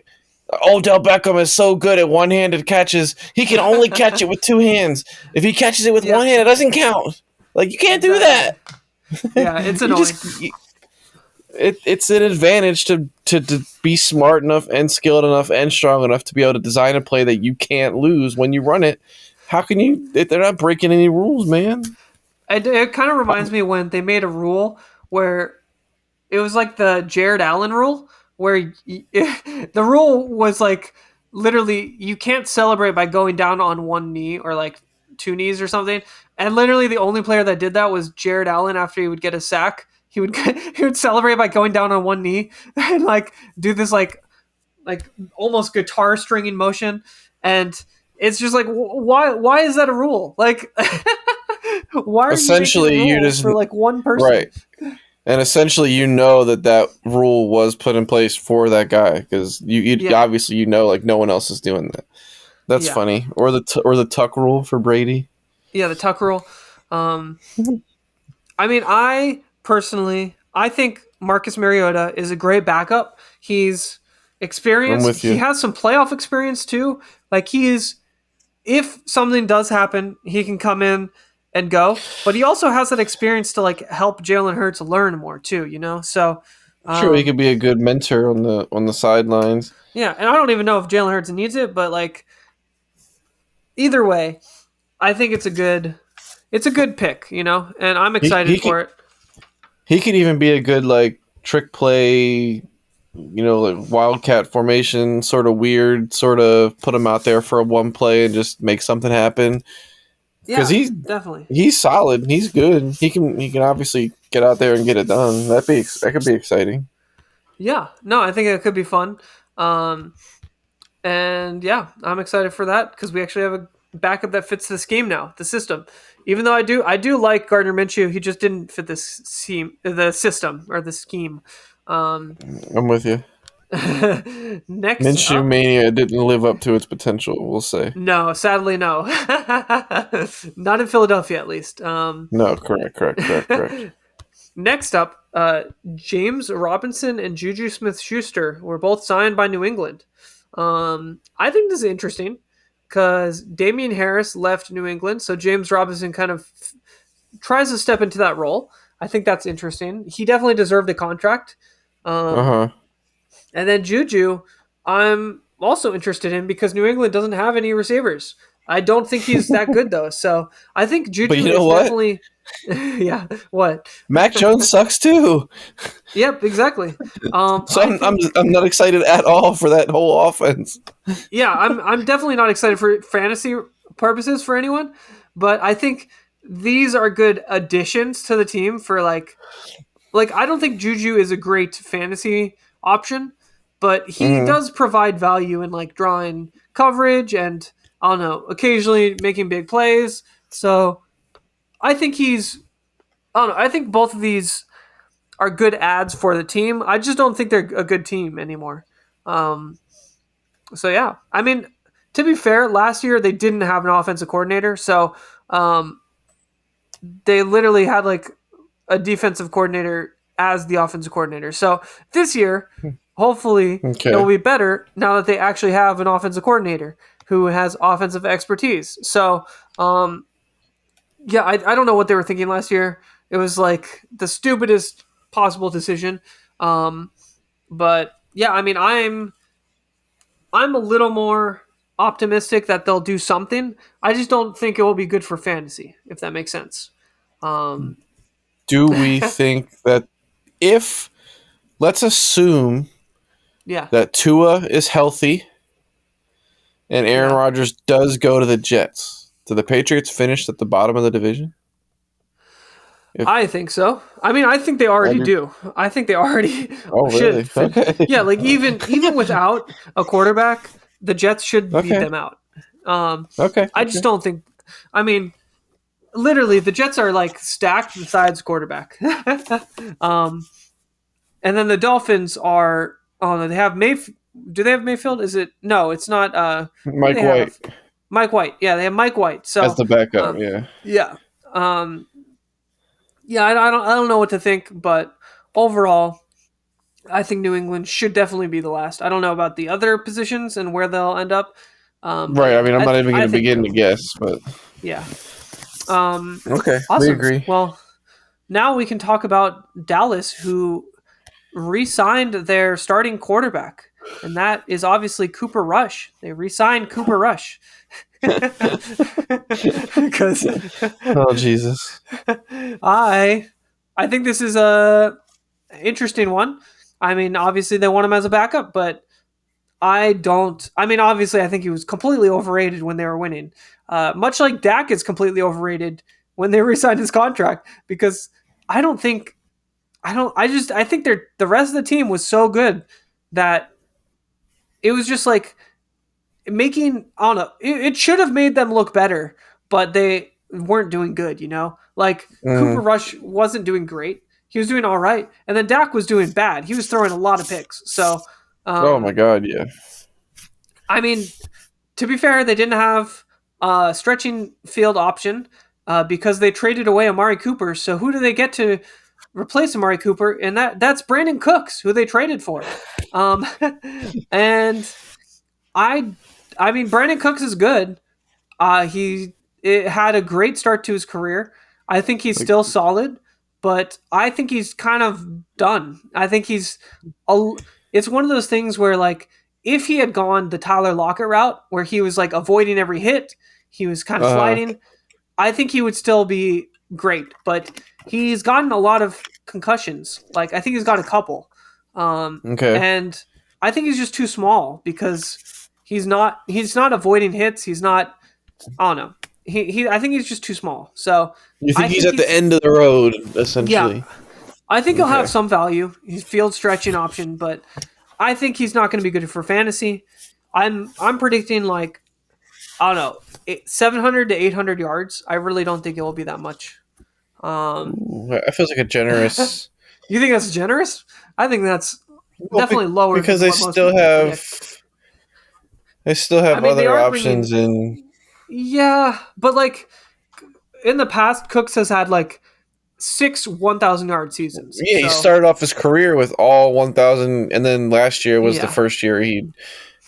Odell Beckham is so good at one-handed catches. He can only catch it with 2 hands. If he catches it with one hand, it doesn't count. Like, you can't do that. Yeah, it's annoying. It's an advantage to be smart enough and skilled enough and strong enough to be able to design a play that you can't lose when you run it. How can you? They're not breaking any rules, man. It kind of reminds me when they made a rule where it was like the Jared Allen rule, where the rule was like literally you can't celebrate by going down on 1 knee or like 2 knees or something. And literally the only player that did that was Jared Allen. After he would get a sack, he would celebrate by going down on 1 knee and like do this like almost guitar stringing motion. And it's just like, why is that a rule? Like, why are essentially you just for like one person? Right. And essentially, that rule was put in place for that guy because you obviously like no one else is doing that. That's funny. Or the tuck rule for Brady. Yeah, the tuck rule. I mean, I think Marcus Mariota is a great backup. He's experienced. I'm with you. He has some playoff experience too. Like if something does happen, he can come in and go. But he also has that experience to like help Jalen Hurts learn more too. So sure, he could be a good mentor on the sidelines. Yeah, and I don't even know if Jalen Hurts needs it, but like either way, I think it's a good pick. And I'm excited for it. He could even be a good like trick play. Like wildcat formation, sort of weird, sort of put him out there for a 1 play and just make something happen. Because he's solid, he's good. He can obviously get out there and get it done. That could be exciting. Yeah, no, I think it could be fun. And yeah, I'm excited for that because we actually have a backup that fits the scheme now, the system. Even though I do like Gardner Minshew, he just didn't fit the system or the scheme. I'm with you. Next, Minshew Mania didn't live up to its potential, we'll say. No, sadly, no. Not in Philadelphia, at least. No, correct. Next up, James Robinson and Juju Smith-Schuster were both signed by New England. I think this is interesting because Damian Harris left New England, so James Robinson kind of tries to step into that role. I think that's interesting. He definitely deserved a contract. And then Juju, I'm also interested in because New England doesn't have any receivers. I don't think he's that good though. So I think Juju is definitely yeah. What? Mac Jones sucks too. Yep, exactly. So I'm not excited at all for that whole offense. Yeah, I'm definitely not excited for fantasy purposes for anyone, but I think these are good additions to the team for like I don't think Juju is a great fantasy option, but he does provide value in like drawing coverage and I don't know, occasionally making big plays. So I think I think both of these are good ads for the team. I just don't think they're a good team anymore. So yeah, I mean, to be fair, last year they didn't have an offensive coordinator, so they literally had like a defensive coordinator as the offensive coordinator. So this year, hopefully, it will be better now that they actually have an offensive coordinator who has offensive expertise. So, yeah, I don't know what they were thinking last year. It was like the stupidest possible decision. But yeah, I mean, I'm a little more optimistic that they'll do something. I just don't think it will be good for fantasy, if that makes sense. Do we think that if, let's assume that Tua is healthy and Aaron Rodgers does go to the Jets, do the Patriots finish at the bottom of the division? I think so. I mean, I think they already do. I think they already should. Really? Okay. Yeah, like even without a quarterback, the Jets should beat them out. I just don't think. I mean, literally, the Jets are like stacked besides quarterback. And then the Dolphins are. Oh, they have Do they have Mayfield? Is it no? It's not. Mike White. Mike White. Yeah, they have Mike White. So as the backup. Yeah. Yeah, I don't know what to think, but overall, I think New England should definitely be the last. I don't know about the other positions and where they'll end up. Right. I mean, I'm not even going to begin to guess, but yeah. Okay. Awesome. We agree. Well, now we can talk about Dallas, who re-signed their starting quarterback, and that is obviously Cooper Rush. They re-signed Cooper Rush. Because oh Jesus, I think this is a interesting one. I mean, obviously they want him as a backup, but I don't. I mean, obviously I think he was completely overrated when they were winning. Much like Dak is completely overrated when they re-signed his contract because I think the rest of the team was so good that it was just like making, I don't know, it should have made them look better, but they weren't doing good, Like Cooper Rush wasn't doing great. He was doing all right. And then Dak was doing bad. He was throwing a lot of picks. So, oh my God, yeah. I mean, to be fair, they didn't have a stretching field option because they traded away Amari Cooper. So who do they get to replace Amari Cooper? And that's Brandon Cooks, who they traded for. And I mean, Brandon Cooks is good. He had a great start to his career. I think he's still solid, but I think he's kind of done. I think it's one of those things where, like, if he had gone the Tyler Lockett route, where he was like avoiding every hit, he was kind of sliding, I think he would still be great. But he's gotten a lot of concussions. Like, I think he's got a couple. And I think he's just too small because he's not avoiding hits. He's not. I don't know. I think he's just too small. So you think he's at the end of the road, essentially? Yeah, I think he'll have some value. He's field stretching option, but I think he's not going to be good for fantasy. I'm predicting like, I don't know, 700 to 800 yards. I really don't think it will be that much. That feels like a generous. You think that's generous? I think that's definitely lower because they still have other options in. Yeah, but like in the past, Cooks has had like 6 1,000-yard seasons. Yeah, so, he started off his career with all 1,000, and then last year was the Yeah. first year he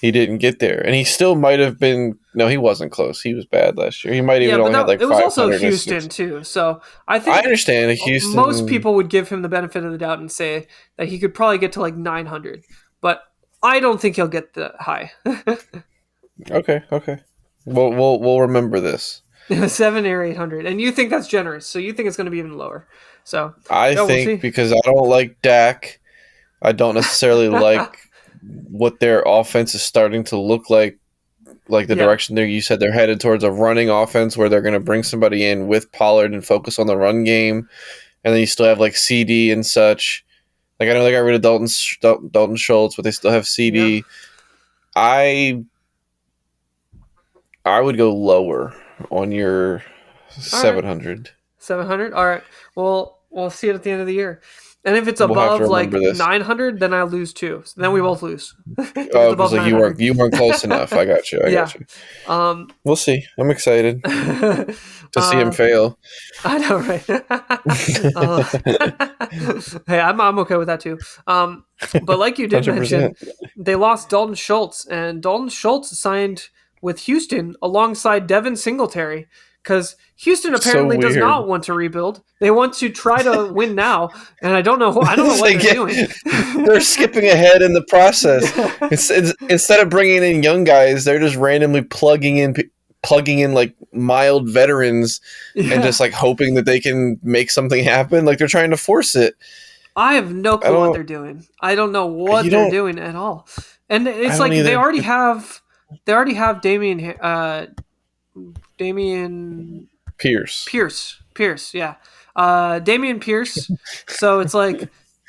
didn't get there, and he still might have been. No, he wasn't close. He was bad last year. He might even Yeah, but only had like it was also 500. Houston too. So I I think understand that Houston. most people would give him the benefit of the doubt and say that he could probably get to like 900, but I don't think he'll get that high. Okay. We'll remember this. 7 or 800, and you think that's generous, so you think it's going to be even lower. So I yeah, we'll think see. because I don't like Dak, I don't necessarily like what their offense is starting to look like the Yeah. direction you said they're headed towards a running offense where they're going to bring somebody in with Pollard and focus on the run game, and then you still have like CD and such. Like I know they got rid of Dalton Schultz, but they still have CD. Yeah. I would go lower on your 700. 700. All right. Well, we'll see it at the end of the year. And if it's We'll have to above like remember this. 900, then I lose too. So then we both lose. If it's Oh, above because like 900. you weren't close enough. I got you. I got you. We'll see. I'm excited to see him fail. I know, right? Hey, I'm okay with that too. But like you did 100%. mention, they lost Dalton Schultz, and Dalton Schultz signed with Houston alongside Devin Singletary because Houston apparently does weird. not want to rebuild. They want to try to win now, and I don't know what they're doing. They're skipping ahead in the process. Instead of bringing in young guys, they're just randomly plugging in like mild veterans and just like hoping that they can make something happen. Like they're trying to force it. I have no clue what they're doing. I don't know what they're doing at all. And it's like they already have Damian Pierce, yeah. Damian Pierce. So it's like,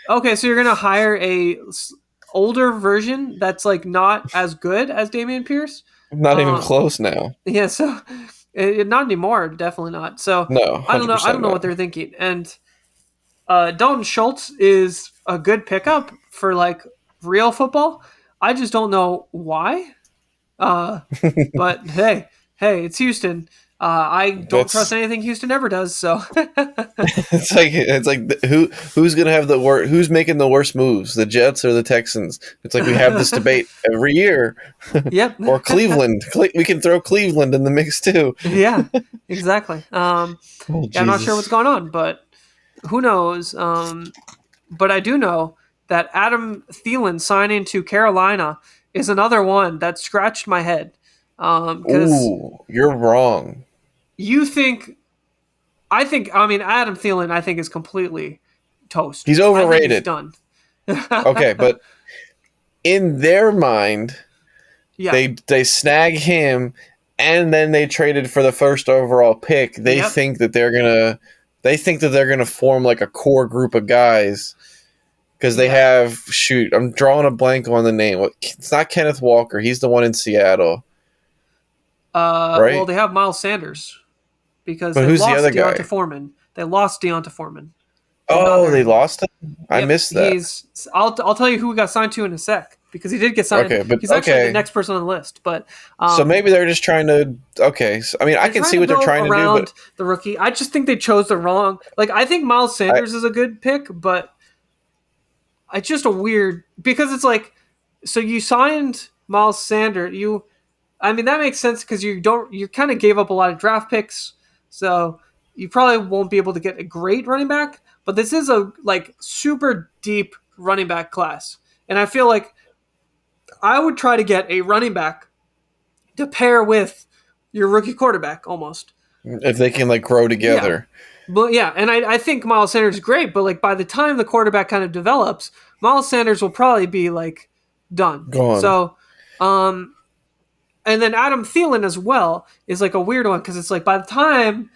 okay, so you're going to hire a older version that's like not as good as Damian Pierce? Not even close now. Yeah, so not anymore, definitely not. So no, I don't know what they're thinking. And Dalton Schultz is a good pickup for like real football. I just don't know why. But hey, it's Houston. I don't trust anything Houston ever does. So it's like who's gonna have who's making the worst moves, the Jets or the Texans? It's like we have this debate every year. Yep. Or Cleveland. We can throw Cleveland in the mix too. Yeah, exactly. I'm not sure what's going on, but who knows? But I do know that Adam Thielen signing to Carolina is another one that scratched my head. Ooh, you're wrong. I mean, Adam Thielen, I think, is completely toast. He's overrated. He's done. Okay, but in their mind, they snag him, and then they traded for the first overall pick. They think that they're gonna form like a core group of guys because they have. Shoot, I'm drawing a blank on the name. It's not Kenneth Walker. He's the one in Seattle. Right? Well, they have Miles Sanders because but who's the other guy? Foreman. They lost Deonta Foreman. Oh, they lost him? I missed that. I'll tell you who we got signed to in a sec because he did get signed. Okay, but he's actually the next person on the list. But so maybe they're just trying to. Okay, so, I mean, I can see what they're trying to do. But the rookie, I just think they chose the wrong. Like, I think Miles Sanders is a good pick, but it's just a weird because it's like, so you signed Miles Sanders. I mean, that makes sense because you kind of gave up a lot of draft picks, so you probably won't be able to get a great running back. But this is a like super deep running back class, and I feel like I would try to get a running back to pair with your rookie quarterback almost. If they can like grow together. Yeah. But yeah, and I think Miles Sanders is great, but like by the time the quarterback kind of develops, Miles Sanders will probably be like done. Gone. So, and then Adam Thielen as well is like a weird one because it's like by the time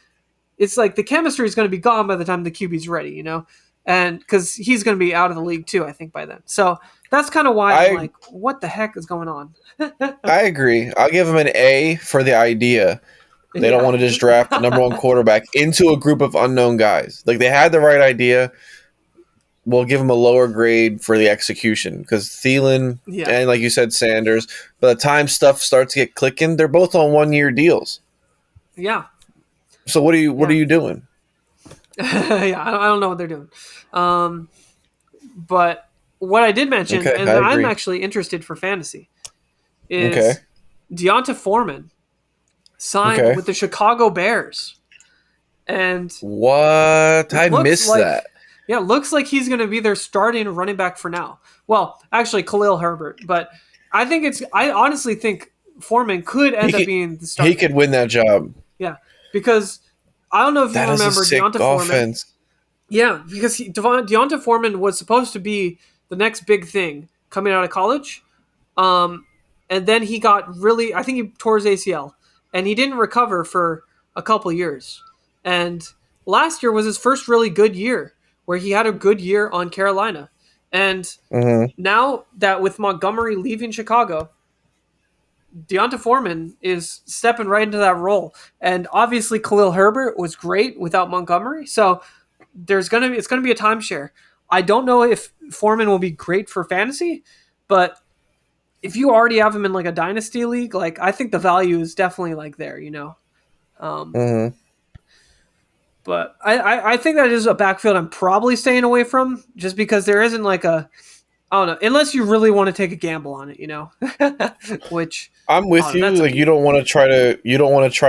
it's like the chemistry is going to be gone by the time the QB's ready, you know, and because he's going to be out of the league too, I think by then. So that's kind of why I'm like, what the heck is going on? I agree. I'll give him an A for the idea. They don't want to just draft the number one quarterback into a group of unknown guys. Like they had the right idea. We'll give him a lower grade for the execution because Thielen and, like you said, Sanders, by the time stuff starts to get clicking, they're both on 1-year deals. Yeah. So what are you doing? Yeah, I don't know what they're doing. But what I did mention, Okay, and I I'm agree. actually interested for fantasy, Okay, is Deonta Foreman signed okay. with the Chicago Bears, and What? it I looks missed like, that. yeah, it looks like he's going to be their starting running back for now. Well, actually, Khalil Herbert, but I honestly think Foreman could He end up could being the he starter. could win that job. Yeah, because I don't know if you That is a remember sick Deonta Foreman. offense. Yeah, because Deonta Foreman was supposed to be the next big thing coming out of college. Um, and then he got really, I think he tore his ACL, and he didn't recover for a couple years. And last year was his first really good year, where he had a good year on Carolina. And Hmm. now that with Montgomery leaving Chicago, Deonta Foreman is stepping right into that role. And obviously, Khalil Herbert was great without Montgomery, so it's gonna be a timeshare. I don't know if Foreman will be great for fantasy, but if you already have him in like a dynasty league, like I think the value is definitely like there, you know. Um, Hmm. but I think that is a backfield I'm probably staying away from just because there isn't like a I don't know unless you really want to take a gamble on it, you know. Which I'm I with don't know, you. that's up Like to you you. don't want to try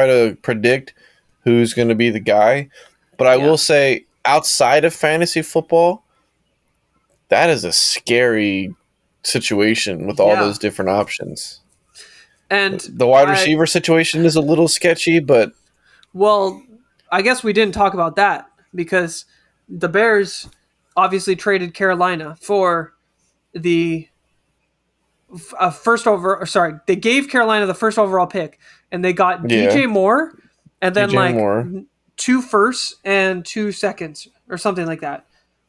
to predict who's going to be the guy. But I will Yeah, say, outside of fantasy football, that is a scary situation with all yeah, those different options. and The wide I receiver situation is a little sketchy, but well, I guess we didn't talk about that because the Bears obviously traded Carolina for the first over. Sorry, they gave Carolina the first overall pick, and they got yeah, DJ Moore, and then DJ like Moore. two firsts and 2 seconds or something like that,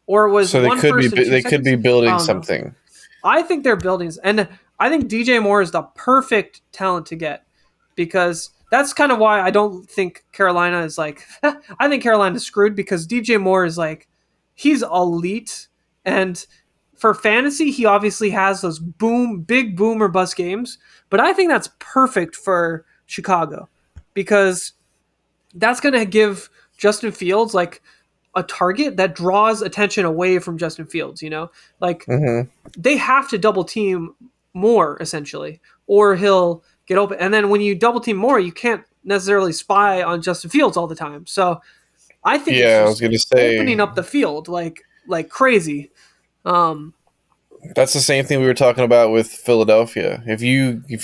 or it was So they one could be first and two they could be seconds. I building don't know. something. I think they're buildings, and I think DJ Moore is the perfect talent to get because that's kind of why I don't think Carolina is like. I think Carolina's screwed because DJ Moore is like he's elite, and for fantasy he obviously has those big boom or bust games, but I think that's perfect for Chicago because that's going to give Justin Fields like a target that draws attention away from Justin Fields, you know? Like Hmm. they have to double team more essentially, or he'll get open. And then when you double team more, you can't necessarily spy on Justin Fields all the time. So I think it's Yeah, I was just gonna opening say up the field like crazy. Um, that's the same thing we were talking about with Philadelphia. If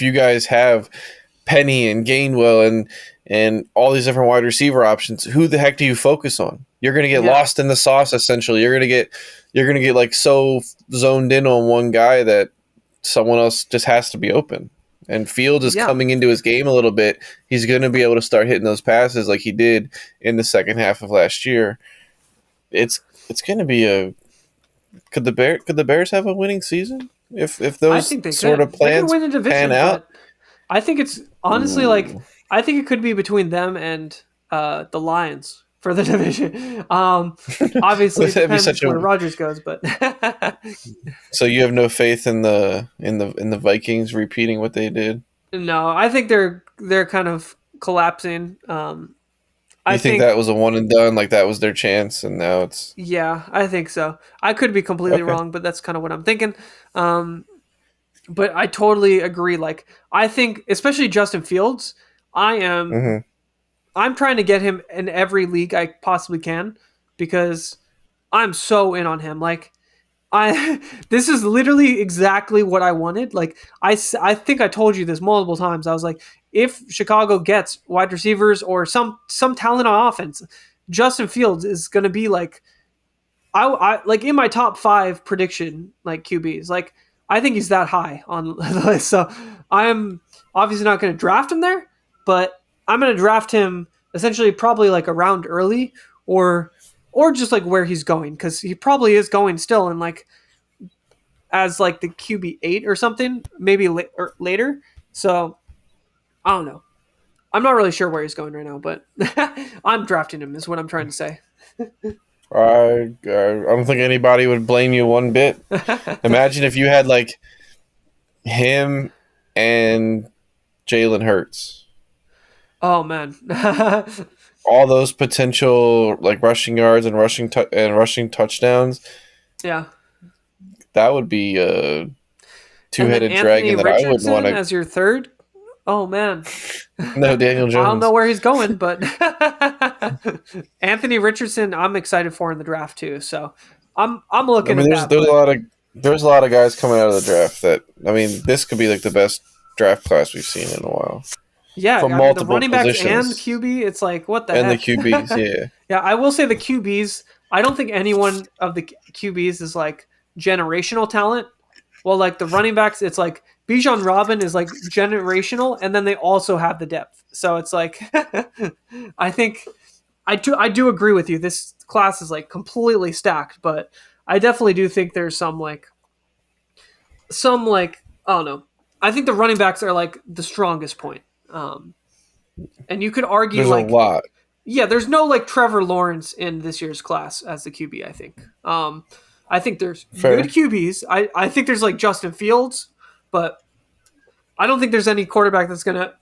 you guys have Penny and Gainwell and all these different wide receiver options, who the heck do you focus on? You're gonna get yeah, lost in the sauce. Essentially, you're gonna get like so zoned in on one guy that someone else just has to be open. And Fields is yeah. coming into his game a little bit. He's gonna be able to start hitting those passes like he did in the second half of last year. It's gonna be a could the Bears have a winning season if I those think they sort of could. They could plans win the pan division, out? but I think it's honestly like Ooh. I think it could be between them and the Lions for the division. Obviously, it That'd be depends such a where Rodgers goes, but so you have no faith in the Vikings repeating what they did? no, I think they're kind of collapsing. I You think think that was a one and done, like that was their chance, and now it's yeah, I think so. I could be completely okay. wrong, but that's kind of what I'm thinking. Um, but I totally agree. Like I think, especially Justin Fields, I am Hmm. I'm trying to get him in every league I possibly can because I'm so in on him. Like I this is literally exactly what I wanted. Like I think I told you this multiple times. I was like if Chicago gets wide receivers or some talent on offense, Justin Fields is going to be like I like in my top 5 prediction like QBs. Like I think he's that high on the list. So I'm obviously not going to draft him there, but I'm going to draft him essentially probably like around early or just like where he's going cuz he probably is going still in like as like the QB 8 or something, maybe or later. So, I don't know. I'm not really sure where he's going right now, but I'm drafting him is what I'm trying to say. I don't think anybody would blame you one bit. Imagine if you had like him and Jalen Hurts. Oh man. all those potential like rushing yards and rushing touchdowns, Yeah. that would be a And then two-headed Anthony dragon that I wouldn't want Richardson to. as your third. Oh man. No, Daniel I don't know Jones. where he's going, but Anthony Richardson, I'm excited for in the draft too. So I'm I looking mean, at there's that. there's a But lot of there's a lot of guys coming out of the draft that I mean, this could be like the best draft class we've seen in a while yeah, for I mean the multiple running backs and positions QB, it's like what the and the heck? QBs. Yeah, Yeah, I will say the QBs. I don't think anyone of the QBs is like generational talent. Well, like the running backs, it's like Bijan Robin is like generational, and then they also have the depth. So it's like I think I do agree with you. This class is like completely stacked, but I definitely do think there's some like I don't know. I think the running backs are like the strongest point. And you could argue there's a like lot. yeah, there's no like Trevor Lawrence in this year's class as the QB. I think there's good Fair. QBs. I think there's like Justin Fields, but I don't think there's any quarterback that's gonna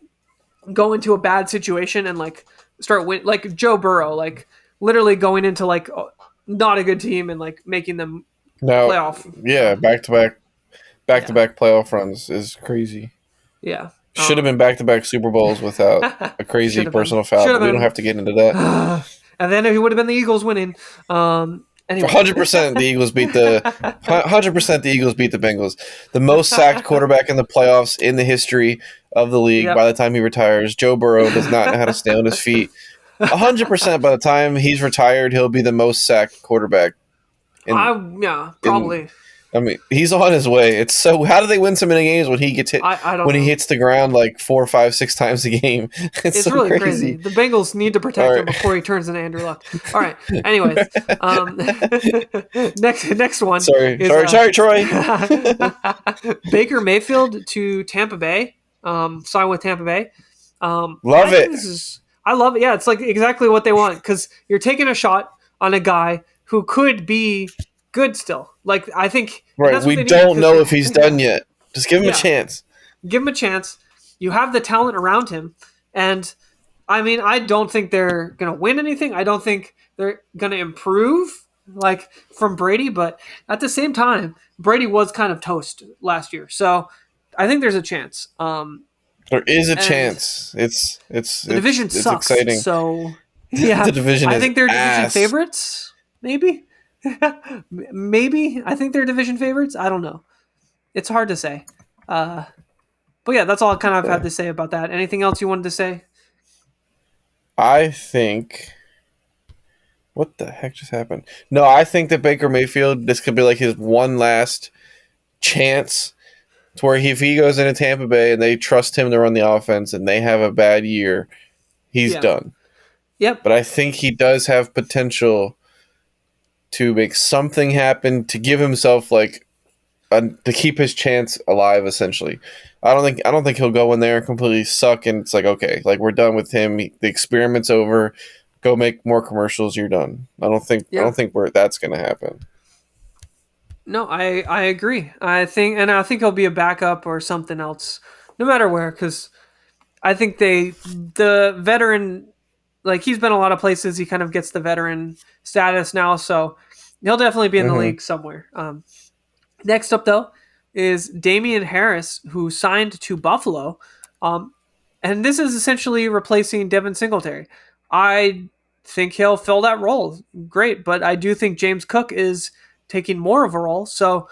go into a bad situation and like start win like Joe Burrow, like literally going into like not a good team and like making them Now, playoff. yeah, back to Yeah, back playoff runs is crazy. yeah. Should have been back to back Super Bowls without a crazy Should have been. personal foul, Should but have we don't been. have to get into that. And then it would have been the Eagles winning. Anyway. 100% the Eagles beat the 100% the Eagles beat the Bengals. The most sacked quarterback in the playoffs in the history of the league. Yep. By the time he retires, Joe Burrow does not know how to stay on his feet. 100% by the time he's retired, he'll be the most sacked quarterback. Yeah, probably. I mean, he's on his way. It's so. How do they win so many games when he gets hit? I don't when know. he hits the ground like 4, 5, 6 times a game? It's so really crazy. The Bengals need to protect All him right. before he turns into Andrew Luck. All right. Anyways, next one. Sorry, Troy. Baker Mayfield to Tampa Bay. Sign with Tampa Bay. Love it. I love it. Yeah, it's like exactly what they want because you're taking a shot on a guy who could be good still. Like I think and Right. that's what We they need, don't 'cause know if he's done yet. Just give him a chance. give him a chance. You have the talent around him, and I mean, I don't think they're gonna win anything. I don't think they're gonna improve like from Brady, but at the same time, Brady was kind of toast last year, so I think there's a chance. There is a and chance. the division it's sucks, exciting. so yeah, The division I is think they're division ass. favorites. Maybe, maybe I think they're division favorites. I don't know. It's hard to say. But yeah, that's all I kind of had to say about that. Anything else you wanted to say? I think. What the heck just happened? No, I think that Baker Mayfield, this could be like his one last chance to where if he goes into Tampa Bay and they trust him to run the offense and they have a bad year, he's done. Yep. But I think he does have potential to make something happen to give himself like to keep his chance alive. Essentially, I don't think he'll go in there and completely suck and it's like okay, like we're done with him. The experiment's over. Go make more commercials. You're done. I don't think that's gonna happen. No, I agree. I think he'll be a backup or something else, no matter where, because I think the veteran, like he's been a lot of places. He kind of gets the veteran status now, so he'll definitely be in the league somewhere. Next up, though, is Damian Harris, who signed to Buffalo, and this is essentially replacing Devin Singletary. I think he'll fill that role, great, but I do think James Cook is taking more of a role, so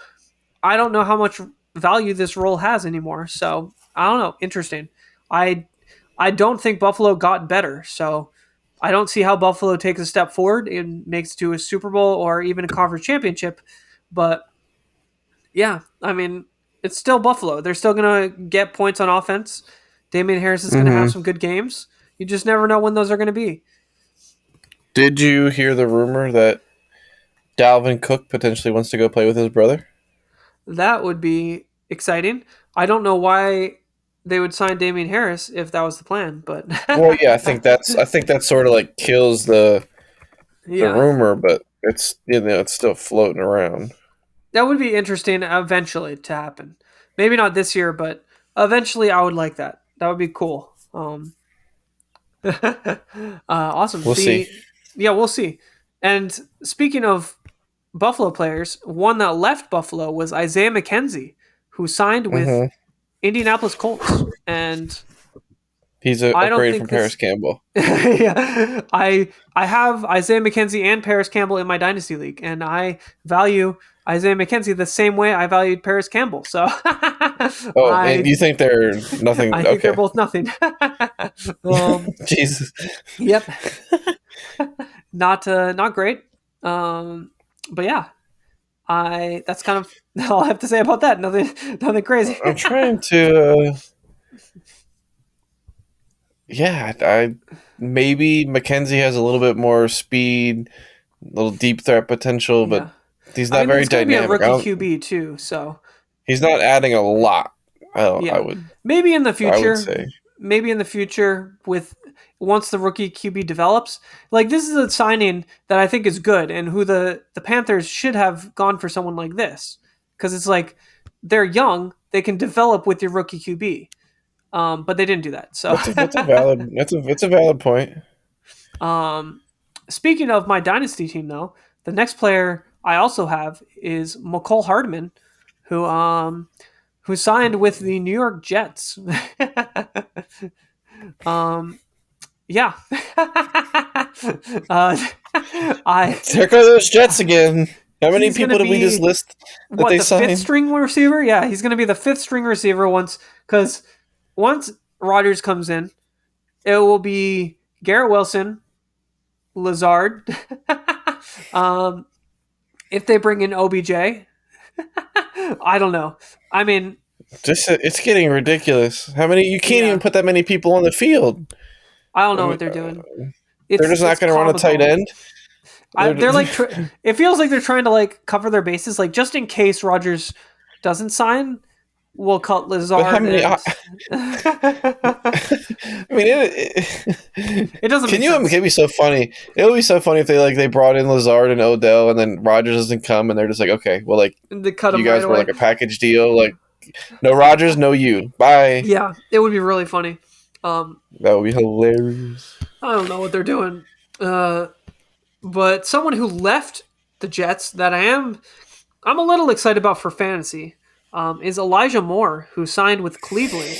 I don't know how much value this role has anymore. So I don't know. Interesting. I don't think Buffalo got better, so I don't see how Buffalo takes a step forward and makes it to a Super Bowl or even a conference championship. But yeah, I mean, it's still Buffalo. They're still going to get points on offense. Damian Harris is going to have some good games. You just never know when those are going to be. Did you hear the rumor that Dalvin Cook potentially wants to go play with his brother? That would be exciting. I don't know why they would sign Damian Harris if that was the plan, but Well, yeah, I think that sort of like kills the yeah, rumor, but it's it's still floating around. that would be interesting eventually to happen. Maybe not this year, but eventually I would like that. That would be cool. Awesome. We'll see. Yeah, we'll see. And speaking of Buffalo players, one that left Buffalo was Isaiah McKenzie, who signed with Hmm. Indianapolis Colts. And He's an I don't upgrade think from Paris this. Campbell. Yeah, I have Isaiah McKenzie and Paris Campbell in my dynasty league, and I value Isaiah McKenzie the same way I valued Paris Campbell. So Oh, and I you think they're nothing? I think they're Okay. both nothing. um, Jesus. yep, not great. But yeah, I that's kind of all I have to say about that. Nothing crazy. I'm trying to. Yeah, I maybe McKenzie has a little bit more speed, a little deep threat potential, but Yeah, he's I not mean very it's going to be a dynamic. I rookie don't. QB too, so He's not adding a lot. I don't. yeah, maybe in the I would future, say. with once the rookie QB develops, like this is a signing that I think is good, and who the Panthers should have gone for someone like this because it's like they're young, they can develop with your rookie QB, but they didn't do that. So, That's a valid. It's a valid point. speaking of my dynasty team, though, the next player I also have is McCole Hardman, who who signed with the New York Jets. um, yeah. I There go those Jets again. How many he's gonna people did we just be list that what they the fifth signed? string receiver? Yeah, he's gonna be the fifth string receiver once Rodgers comes in, it will be Garrett Wilson, Lazard. um, if they bring in OBJ, I don't know. I mean, Just it's getting ridiculous. How many? You can't even yeah, put that many people on the field. I don't I know mean, what they're doing. they're just It's not going to run a tight comical. end. They're, They're like it feels like they're trying to like cover their bases, like just in case Rogers doesn't sign, we'll cut but how Lazard many? and I mean, it doesn't can make you? sense. It'd be so funny. It would be so funny if they brought in Lazard and Odell, and then Rogers doesn't come, and they're just like, okay, well, like They cut you him right guys were away. like a package deal, like no Rogers, no you, bye. Yeah, it would be really funny. That would be hilarious. I don't know what they're doing. But someone who left the Jets that I'm a little excited about for fantasy is Elijah Moore, who signed with Cleveland.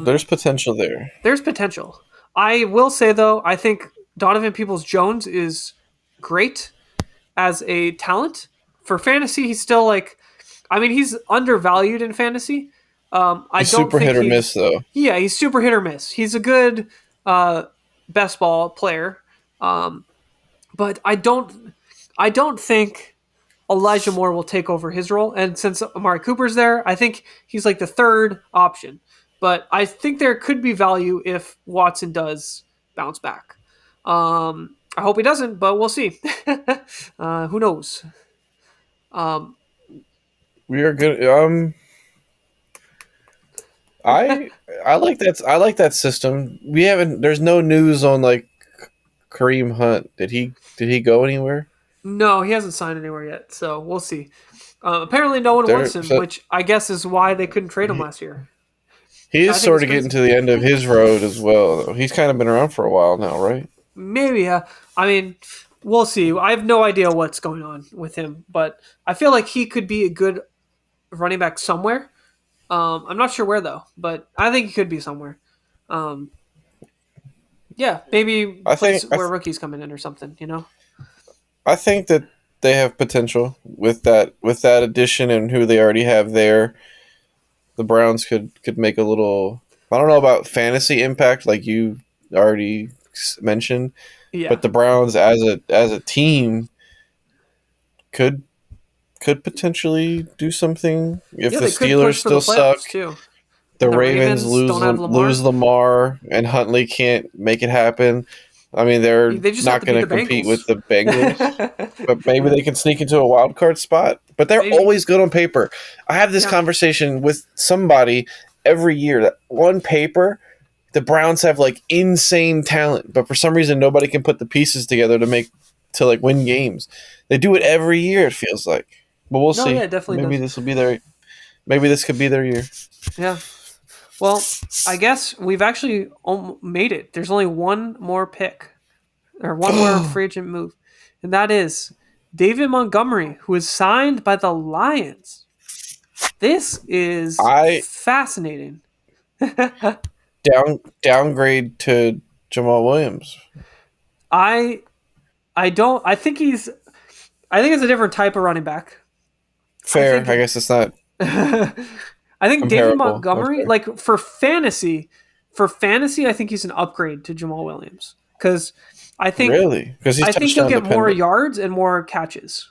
There's potential there. There's potential. I will say though, I think Donovan Peoples-Jones is great as a talent for fantasy. He's still like, I mean, he's undervalued in fantasy. I He's don't super think hit or miss, though. yeah, he's super hit or miss. He's a good best ball player, but I don't think Elijah Moore will take over his role. And since Amari Cooper's there, I think he's like the third option. But I think there could be value if Watson does bounce back. I hope he doesn't, but we'll see. Who knows? We are good. I like that. I like that system. We haven't. There's no news on like Kareem Hunt. Did he go anywhere? No, he hasn't signed anywhere yet, so we'll see. Apparently, no one There, wants him, so which I guess is why they couldn't trade him he, last year. he I is think it's sort of getting crazy. to the end of his road as well. Though he's kind of been around for a while now, right? Maybe, yeah. I mean, we'll see. I have no idea what's going on with him, but I feel like he could be a good running back somewhere. I'm not sure where though, but I think he could be somewhere. Um, yeah, maybe I place think I, where th- rookies come in or something. You know? I think that they have potential with that addition and who they already have there. The Browns could make a little. I don't know about fantasy impact like you already mentioned, Yeah, but the Browns as a team could potentially do something if yeah. the They could Steelers push for the still suck. playoffs too. The And the Ravens Ravens don't have lose Lamar. Lamar, and Huntley can't make it happen. I mean, they're They just have not to beat going the to compete Bengals. with the Bengals, but maybe they can sneak into a wild card spot. But they're Maybe. always good on paper. I have this Yeah. conversation with somebody every year that on paper, the Browns have like insane talent, but for some reason nobody can put the pieces together to like win games. They do it every year. It feels like, but we'll No, yeah, see. it definitely Maybe does. this will be their. Maybe this could be their year. Yeah. Well, I guess we've actually made it. There's only one more pick, or one more free agent move, and that is David Montgomery, who is signed by the Lions. This is I fascinating. downgrade to Jamal Williams. I don't. I think it's a different type of running back. Fair. I guess it's not. I think David Montgomery, like for fantasy, I think he's an upgrade to Jamal Williams because I think because I think he'll get more yards and more catches.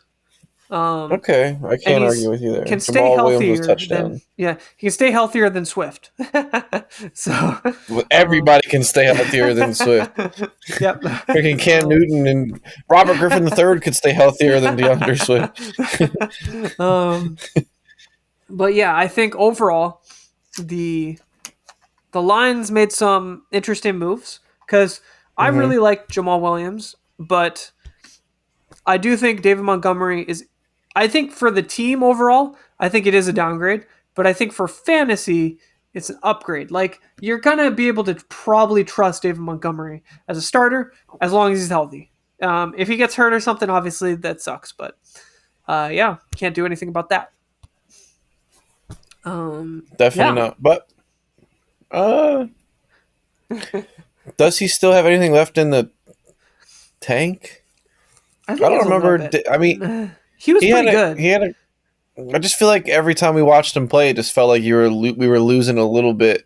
Okay, I can't argue with you there. Can stay healthier than he can stay healthier than Swift. So everybody can stay healthier than Swift. Yep. Freaking Cam Newton and Robert Griffin III could stay healthier than DeAndre Swift. But yeah, I think overall the Lions made some interesting moves because I really like Jamal Williams, but I do think David Montgomery is. I think for the team overall, I think it is a downgrade, but I think for fantasy, it's an upgrade. Like you're gonna be able to probably trust David Montgomery as a starter as long as he's healthy. If he gets hurt or something, obviously that sucks, but yeah, can't do anything about that. Definitely not. But does he still have anything left in the tank? I don't remember. I mean, he was pretty good. I just feel like every time we watched him play, it just felt like we were losing a little bit.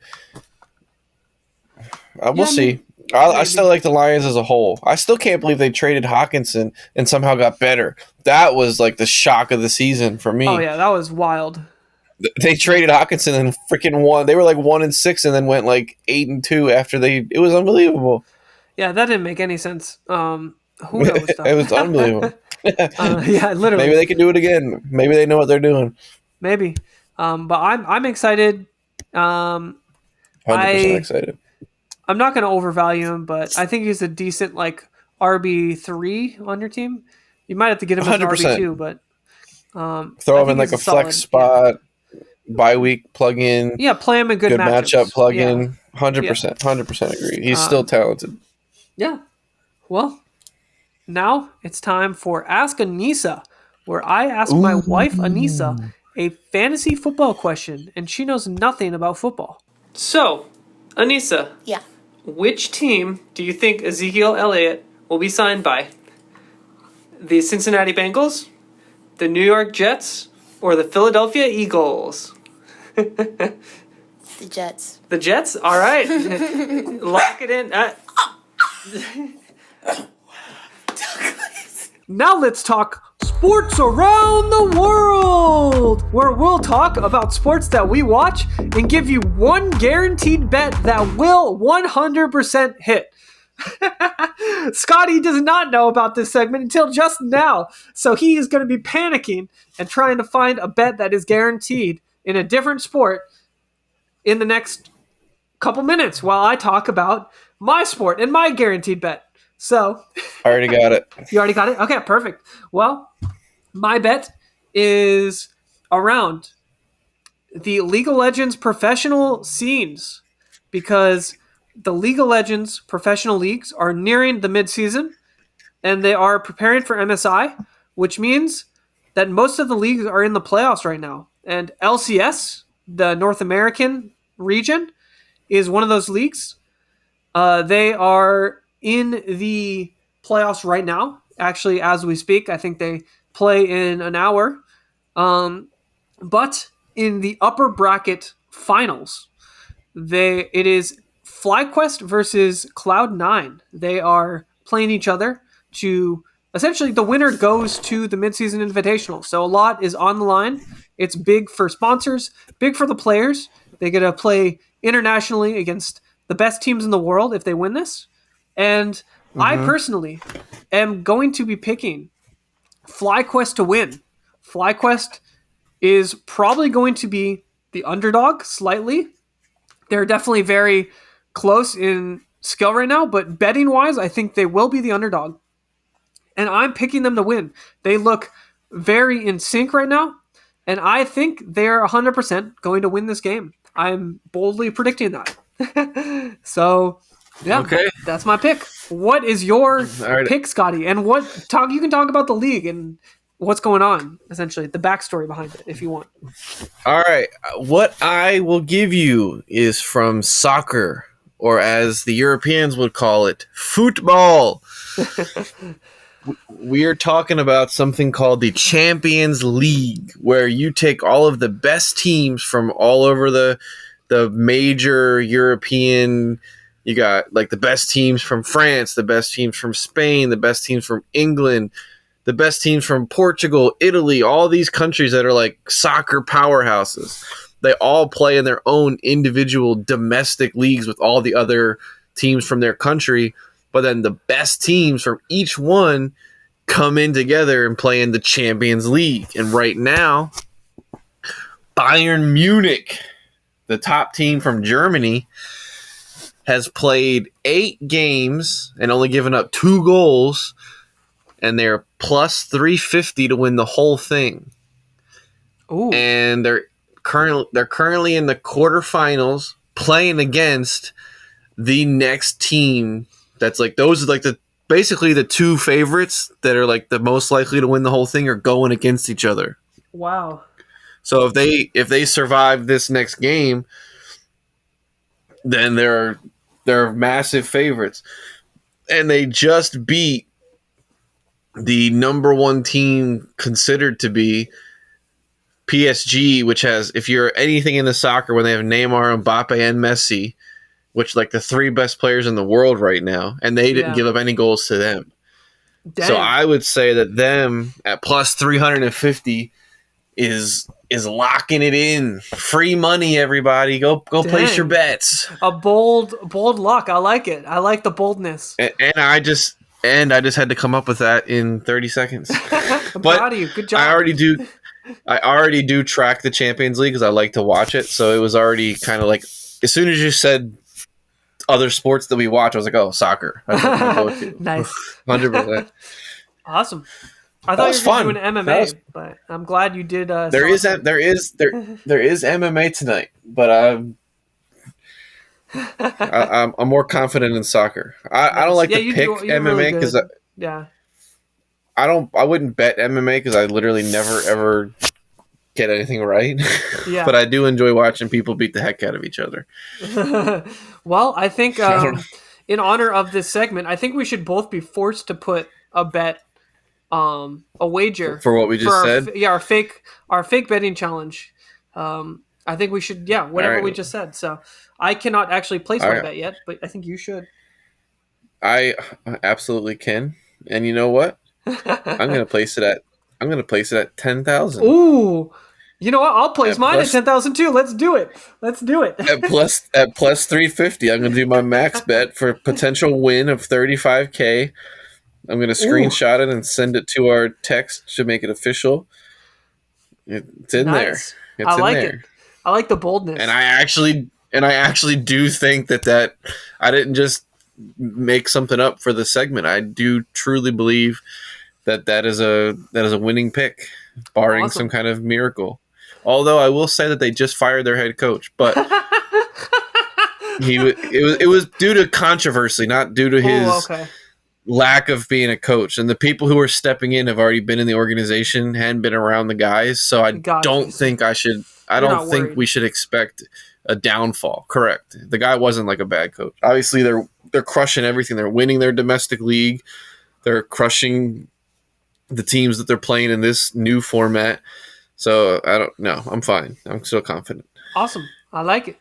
We'll see. I still like the Lions as a whole. I still can't believe they traded Hawkinson and somehow got better. That was like the shock of the season for me. Oh yeah, that was wild. They traded Hawkinson and freaking won. They were like 1-6 and then went like 8-2 after they. It was unbelievable. Yeah, that didn't make any sense. Who knows? It was unbelievable. Yeah, literally. Maybe they can do it again. Maybe they know what they're doing. Maybe, but I'm excited. 100% excited. I'm not going to overvalue him, but I think he's a decent like RB3 on your team. You might have to get him as an RB2, but throw him in like a flex spot, bye week plug in. Yeah, play him in good matchup plug in. 100% agree. He's still talented. Yeah. Well, now it's time for Ask Anissa, where I ask my wife Anissa a fantasy football question, and she knows nothing about football. So, Anissa. Yeah. Which team do you think Ezekiel Elliott will be signed by? The Cincinnati Bengals, the New York Jets, or the Philadelphia Eagles? The Jets. The Jets? All right. Lock it in. Now let's talk sports around the world, where we'll talk about sports that we watch and give you one guaranteed bet that will 100% hit. Scotty does not know about this segment until just now, so he is going to be panicking and trying to find a bet that is guaranteed in a different sport in the next couple minutes while I talk about my sport and my guaranteed bet. So, I already got it. You already got it? Okay, perfect. Well, my bet is around the League of Legends professional scenes because the League of Legends professional leagues are nearing the midseason and they are preparing for MSI, which means that most of the leagues are in the playoffs right now. And LCS, the North American region, is one of those leagues. They are in the playoffs right now, actually, as we speak. I think they play in an hour. But in the upper bracket finals, it is FlyQuest versus Cloud9. They are playing each other to essentially the winner goes to the midseason invitational. So a lot is on the line. It's big for sponsors, big for the players. They get to play internationally against the best teams in the world if they win this. And I personally am going to be picking FlyQuest to win. FlyQuest is probably going to be the underdog slightly. They're definitely very close in skill right now, but betting-wise, I think they will be the underdog. And I'm picking them to win. They look very in sync right now, and I think they're 100% going to win this game. I'm boldly predicting that. So, yeah, Okay. that's my pick. What is your right. pick, Scotty? And you can talk about the league and what's going on, essentially, the backstory behind it, if you want. All right. What I will give you is from soccer, or as the Europeans would call it, football. We are talking about something called the Champions League, where you take all of the best teams from all over the major European. You got like the best teams from France, the best teams from Spain, the best teams from England, the best teams from Portugal, Italy, all these countries that are like soccer powerhouses. They all play in their own individual domestic leagues with all the other teams from their country. But then the best teams from each one come in together and play in the Champions League. And right now, Bayern Munich, the top team from Germany, has played 8 games and only given up 2 goals, and they're plus 350 to win the whole thing. Ooh. And they're currently in the quarterfinals playing against the next team. That's like those are like basically the 2 favorites that are like the most likely to win the whole thing are going against each other. Wow. So if they survive this next game, then they're massive favorites. And they just beat the number 1 team considered to be PSG, which has, if you're anything into soccer, when they have Neymar, Mbappe, and Messi, which like the 3 best players in the world right now, and they didn't give up any goals to them. Dang. So I would say that them at plus 350 is locking it in. Free money, everybody. Go place your bets. A bold lock. I like it. I like the boldness. And I just had to come up with that in 30 seconds. I'm proud of you. Good job. I already do track the Champions League because I like to watch it. So it was already kind of like, as soon as you said other sports that we watch, I was like, oh, soccer. Nice. 100%. Awesome. I thought you were doing MMA, but I'm glad you did. There is MMA tonight, but I'm more confident in soccer. I don't like to pick MMA because I wouldn't bet MMA because I literally never ever get anything right. Yeah. But I do enjoy watching people beat the heck out of each other. Well, I think in honor of this segment, I think we should both be forced to put a bet, a wager for what we just said. Our fake betting challenge. I think we should, whatever we just said. So I cannot actually place my bet yet, but I think you should. I absolutely can. And you know what? I'm going to place it at 10,000. Ooh. You know what? I'll place mine at 10,000 too. Let's do it. At plus 350, I'm going to do my max bet for a potential win of 35K. I'm going to screenshot it and send it to our text to make it official. It's in there. I like it. I like the boldness. And I actually do think that I didn't just make something up for the segment. I do truly believe that is a winning pick, barring some kind of miracle. Although I will say that they just fired their head coach, but it was due to controversy, not due to his lack of being a coach. And the people who are stepping in have already been in the organization, hadn't been around the guys. So I don't think we should expect a downfall. Correct. The guy wasn't like a bad coach. Obviously, they're crushing everything. They're winning their domestic league. They're crushing the teams that they're playing in this new format. So I don't know. I'm fine. I'm still confident. Awesome. I like it.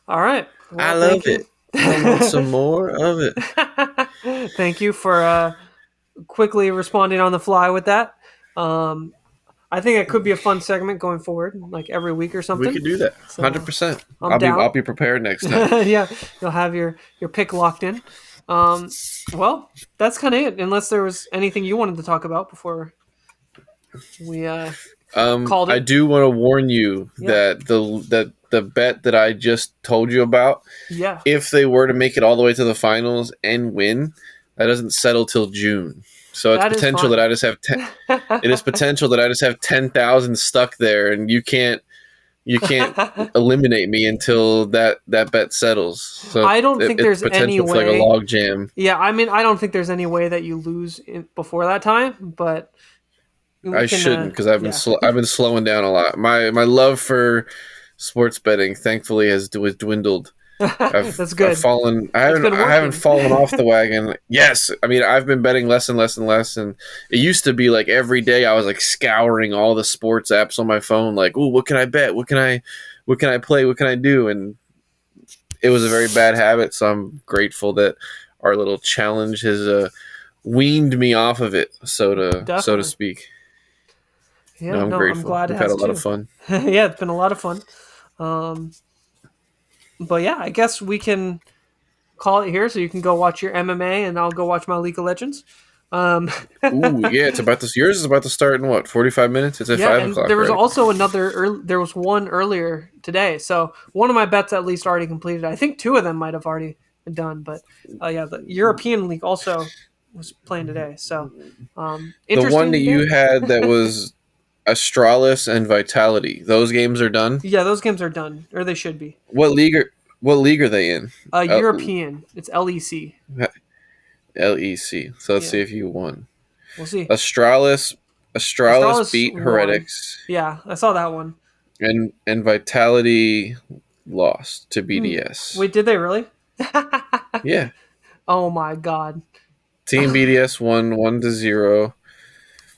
All right. Well, I love it. I want some more of it. Thank you for quickly responding on the fly with that. I think it could be a fun segment going forward, like every week or something. We could do that. 100%. Down. I'll be prepared next time. Yeah, you'll have your pick locked in. Well, that's kind of it. Unless there was anything you wanted to talk about before we called it. I do want to warn you that the bet that I just told you about, if they were to make it all the way to the finals and win, that doesn't settle till June. So it's potential that I just have it is potential that I just have 10,000 stuck there, and you can't You can't eliminate me until that bet settles. So I don't think there's it's any potential for like a way. log jam. Yeah, I mean, I don't think there's any way that you lose before that time, but we I can. shouldn't because I've been slowing down a lot. My love for sports betting thankfully has dwindled. That's I've good. fallen. It's been I haven't working. fallen off the wagon. Yes, I mean I've been betting less and less and less, and it used to be like every day I was like scouring all the sports apps on my phone, like, oh, what can I bet? What can I play? What can I do? And it was a very bad habit. So I'm grateful that our little challenge has weaned me off of it, so to Definitely. speak. Yeah, No, I'm no, I'm grateful. glad it We've had a has lot of too. fun. Yeah, it's been a lot of fun. Um, but yeah, I guess we can call it here, so you can go watch your MMA, and I'll go watch my League of Legends. Um, Ooh, yeah, it's about this. Yours is about to start in what, 45 minutes? It's at yeah, five and there o'clock, was right? also there was one earlier today, so one of my bets at least already completed. I think two of them might have already been done, but yeah, the European League also was playing today. So The one that interesting you day. had that was Astralis and Vitality. Those games are done. Yeah, those games are done, or they should be. What league are they in? European, it's LEC. LEC. So let's Yeah, see if you won. we'll see. Astralis Astralis beat won. Heretics, Yeah, I saw that one. and Vitality lost to Hmm. BDS. Wait, did they really? Yeah. Oh my god. Team BDS won 1-0.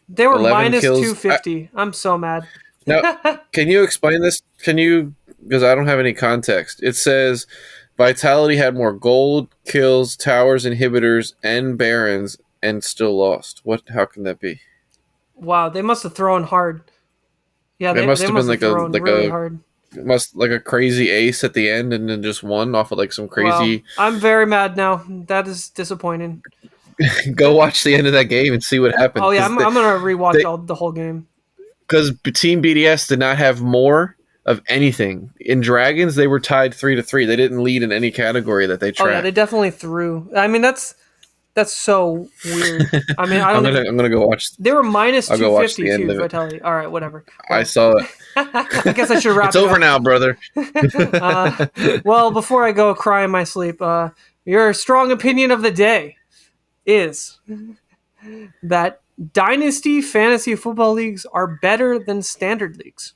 They were 11 minus kills. 250. I'm so mad. Now, can you explain this? Can you? Because I don't have any context. It says Vitality had more gold, kills, towers, inhibitors, and barons, and still lost. What? How can that be? Wow, they must have thrown hard. Yeah, It must they have must been have thrown really hard. like a crazy ace at the end, and then just won off of like some Well, crazy. I'm very mad now. That is disappointing. Go watch the end of that game and see what happened. Oh yeah, I'm gonna rewatch the whole game. Because Team BDS did not have more of anything. In Dragons, they were tied 3-3. They didn't lead in any category that they Oh yeah, they tracked. definitely threw. I mean, that's so weird. I mean, I don't even. I'm gonna go watch. They were minus I'll go watch the 250 end too. of it. Vitality. All right, whatever. I Well, saw it. I guess I should wrap It's it over up. now, brother. Well, before I go cry in my sleep, your strong opinion of the day is that dynasty fantasy football leagues are better than standard leagues.